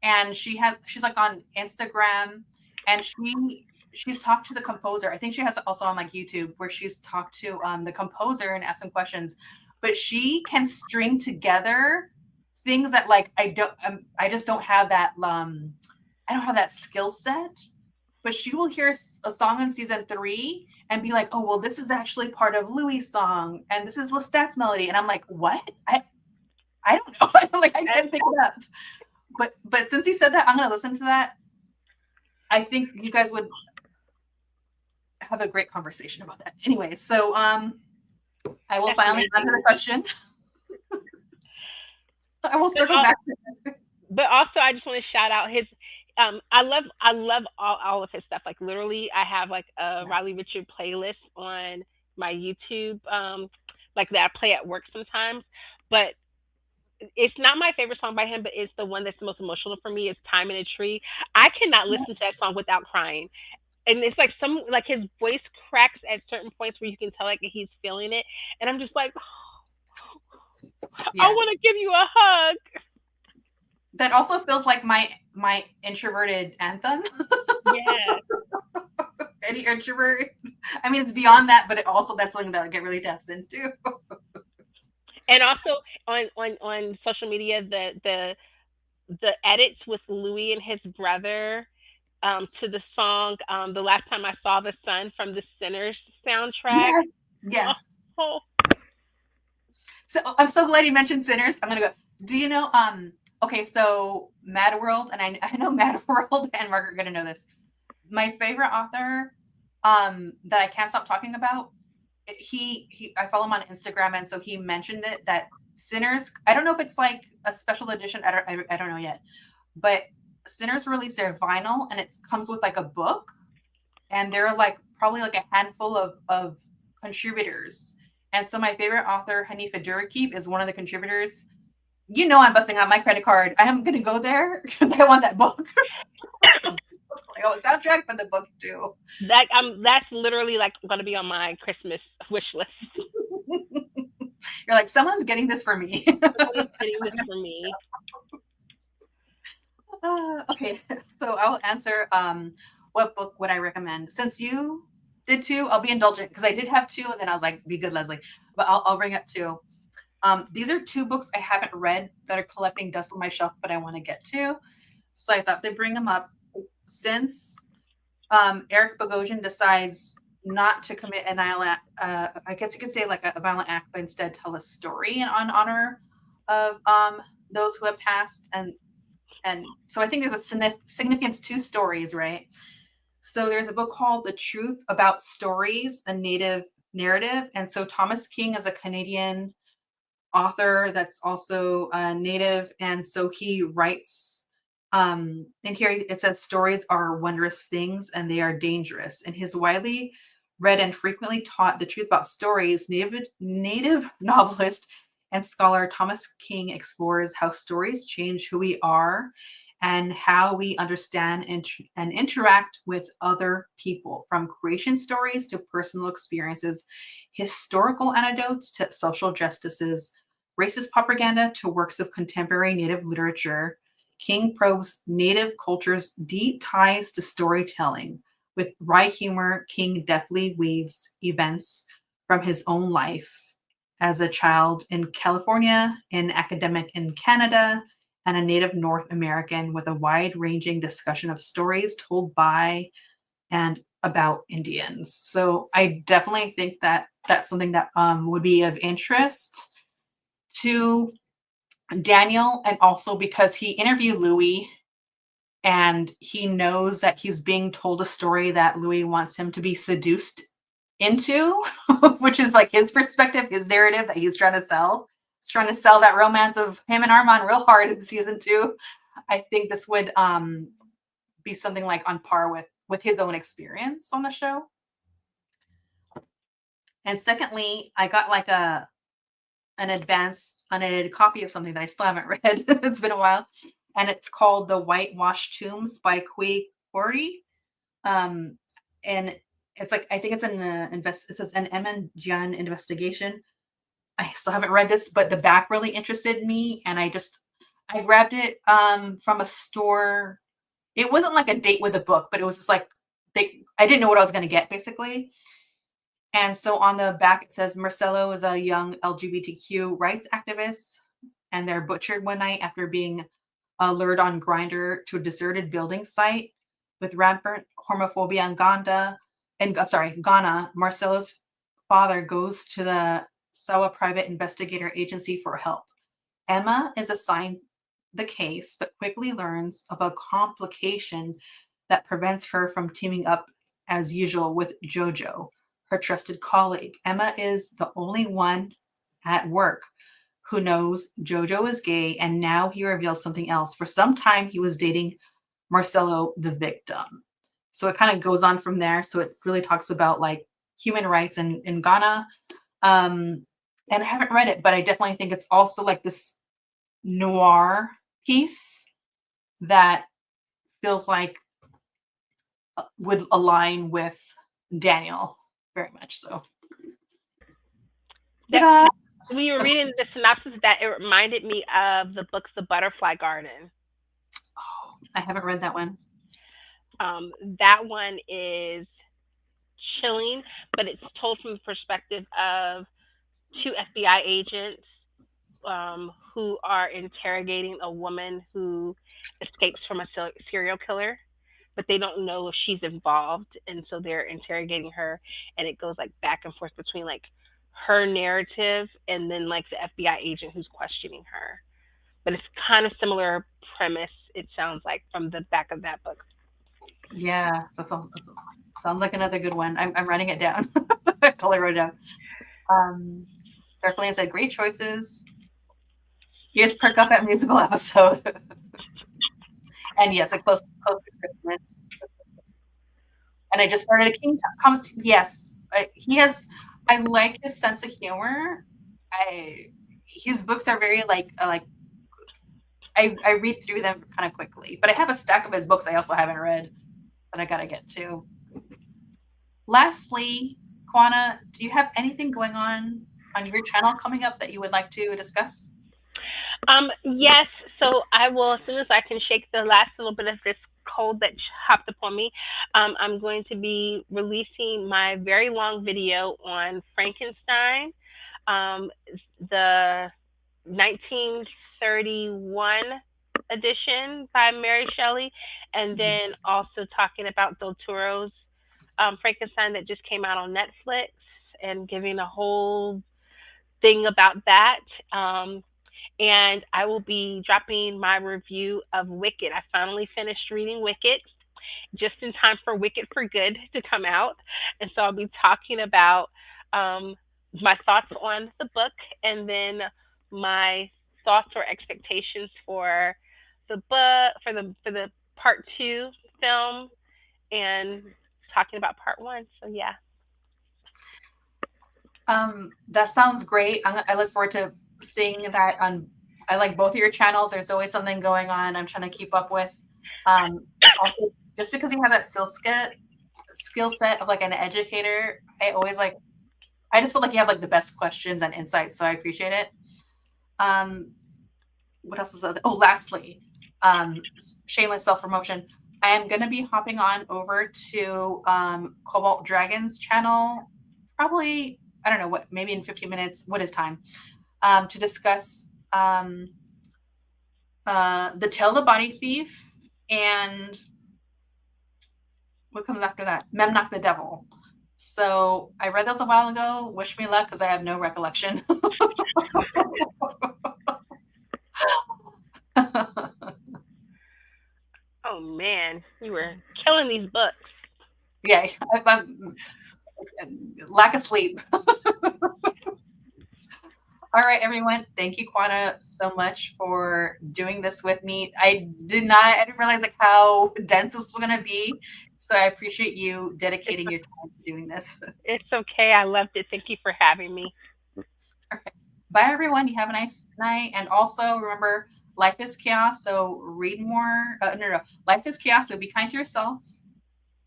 and she's like on Instagram, and she's talked to the composer. I think she has it also on like YouTube, where she's talked to the composer and asked some questions. But she can string together things that like I just don't have that I don't have that skill set. But she will hear a song in season 3 and be like, "Oh, well, this is actually part of Louis' song, and this is Lestat's melody." And I'm like, "What? I don't know." Like I can't pick it up. But since he said that, I'm gonna listen to that. I think you guys would have a great conversation about that. Anyway, so I will That's finally amazing. answer the question. I will But, circle back to it. but also, I just want to shout out his. I love all of his stuff. Like literally, I have like a Yeah. Riley Richard playlist on my YouTube, like that I play at work sometimes. But it's not my favorite song by him, but it's the one that's the most emotional for me. Is "Time in a Tree." I cannot listen to that song without crying, and it's like some like his voice cracks at certain points where you can tell like he's feeling it, and I'm just like, I Yeah. want to give you a hug. That also feels like my introverted anthem. Yeah. Any introvert. I mean, it's beyond that, but it also that's something that I get really taps into. And also on social media, the edits with Louis and his brother to the song "The Last Time I Saw the Sun" from the Sinners soundtrack. Yes. Yes. Oh, So I'm so glad you mentioned Sinners. I'm gonna go. Do you know? Okay, so Mad World, and I know Mad World and Margaret are gonna know this. My favorite author, that I can't stop talking about. He I follow him on Instagram, and so he mentioned it that Sinners. I don't know if it's like a special edition. I don't know yet, but Sinners released their vinyl, and it comes with like a book, and there are like probably like a handful of contributors. And so my favorite author, Hanifa Duraqib, is one of the contributors. You know, I'm busting out my credit card. I am gonna go there because I want that book. Like, oh, soundtrack, but the book too. that's literally like going to be on my Christmas wish list. You're like, someone's getting this for me. Someone is getting this for me. Okay, so I will answer. What book would I recommend? Since you did two, I'll be indulgent because I did have two, and then I was like, "Be good, Leslie." But I'll bring up two. These are two books I haven't read that are collecting dust on my shelf, but I want to get to. So I thought they'd bring them up. Since Eric Bogosian decides not to commit an I guess you could say like a violent act, but instead tell a story in on honor of those who have passed, and so I think there's a significance to stories, right? So there's a book called The Truth About Stories, a Native Narrative, and so Thomas King is a Canadian author that's also a native, and so he writes and here it says stories are wondrous things and they are dangerous. In his widely read and frequently taught The Truth About Stories, native novelist and scholar Thomas King explores how stories change who we are and how we understand and interact with other people, from creation stories to personal experiences, historical anecdotes to social justices, racist propaganda to works of contemporary Native literature. King probes Native culture's deep ties to storytelling. With wry humor, King deftly weaves events from his own life as a child in California, an academic in Canada, and a Native North American, with a wide ranging discussion of stories told by and about Indians. So I definitely think that that's something that would be of interest to Daniel, and also because he interviewed Louis and he knows that he's being told a story that Louis wants him to be seduced into, which is like his perspective, his narrative that he's trying to sell. He's trying to sell that romance of him and Armand real hard in season 2. I think this would be something like on par with his own experience on the show. And secondly, I got like an advanced unedited copy of something that I still haven't read. It's been a while. and it's called The Whitewashed Tombs by Kui Kori. Um, and it's like, I think it's it's an Emin Jian investigation. I still haven't read this, but the back really interested me, and I grabbed it from a store. It wasn't like a date with a book, but it was just like I didn't know what I was going to get basically. And so on the back it says Marcelo is a young LGBTQ rights activist, and they're butchered one night after being lured on Grinder to a deserted building site with rampant homophobia in Ghana. Marcelo's father goes to the Sawa Private Investigator Agency for help. Emma is assigned the case, but quickly learns of a complication that prevents her from teaming up as usual with Jojo, her trusted colleague. Emma is the only one at work who knows Jojo is gay, and now he reveals something else. For some time, he was dating Marcelo, the victim. So it kind of goes on from there. So it really talks about like human rights in Ghana. And I haven't read it, but I definitely think it's also like this noir piece that feels like would align with Daniel very much. So That, when you were reading the synopsis of that, it reminded me of the books The Butterfly Garden. Oh, I haven't read that one. That one is chilling, but it's told from the perspective of two FBI agents who are interrogating a woman who escapes from a serial killer, but they don't know if she's involved, and so they're interrogating her, and it goes like back and forth between like her narrative and then like the FBI agent who's questioning her. But it's kind of similar premise. It sounds like from the back of that book. Yeah, sounds like another good one. I'm writing it down. I totally wrote it down. Definitely, I said great choices. You just perk up that musical episode. And yes, a close to Christmas. And I just started a King comes. Yes, he has. I like his sense of humor. I His books are very like I read through them kind of quickly. But I have a stack of his books I also haven't read that I gotta get to. Lastly, Quanna, do you have anything going on your channel coming up that you would like to discuss? Yes, so I will, as soon as I can shake the last little bit of this cold that hopped upon me, I'm going to be releasing my very long video on Frankenstein, um, the 1931 edition by Mary Shelley, and then also talking about Del Toro's Frankenstein that just came out on Netflix and giving a whole thing about that. And I will be dropping my review of Wicked. I finally finished reading Wicked just in time for Wicked for Good to come out. And so I'll be talking about um, my thoughts on the book and then my thoughts or expectations for the book, for the part two film, and talking about part one. So, yeah. That sounds great. I look forward to seeing that on. I like both of your channels. There's always something going on. I'm trying to keep up with. Also, just because you have that skill set of like an educator, I always like. I just feel like you have like the best questions and insights, so I appreciate it. What else is other? Oh, lastly, shameless self promotion. I am going to be hopping on over to Cobalt Dragon's channel, probably, I don't know what, maybe in 15 minutes. What is time? To discuss The Tale of the Body Thief and what comes after that? Memnoch the Devil. So I read those a while ago. Wish me luck because I have no recollection. Oh, man. You were killing these books. Yeah, I'm lack of sleep. All right, everyone. Thank you, Quanna, so much for doing this with me. I didn't realize like how dense this was going to be. So I appreciate you dedicating your time to doing this. It's okay. I loved it. Thank you for having me. All right. Bye, everyone. You have a nice night. And also remember, Life is chaos, so read more. No. Life is chaos, so be kind to yourself,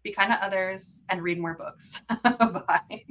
be kind to others, and read more books. Bye.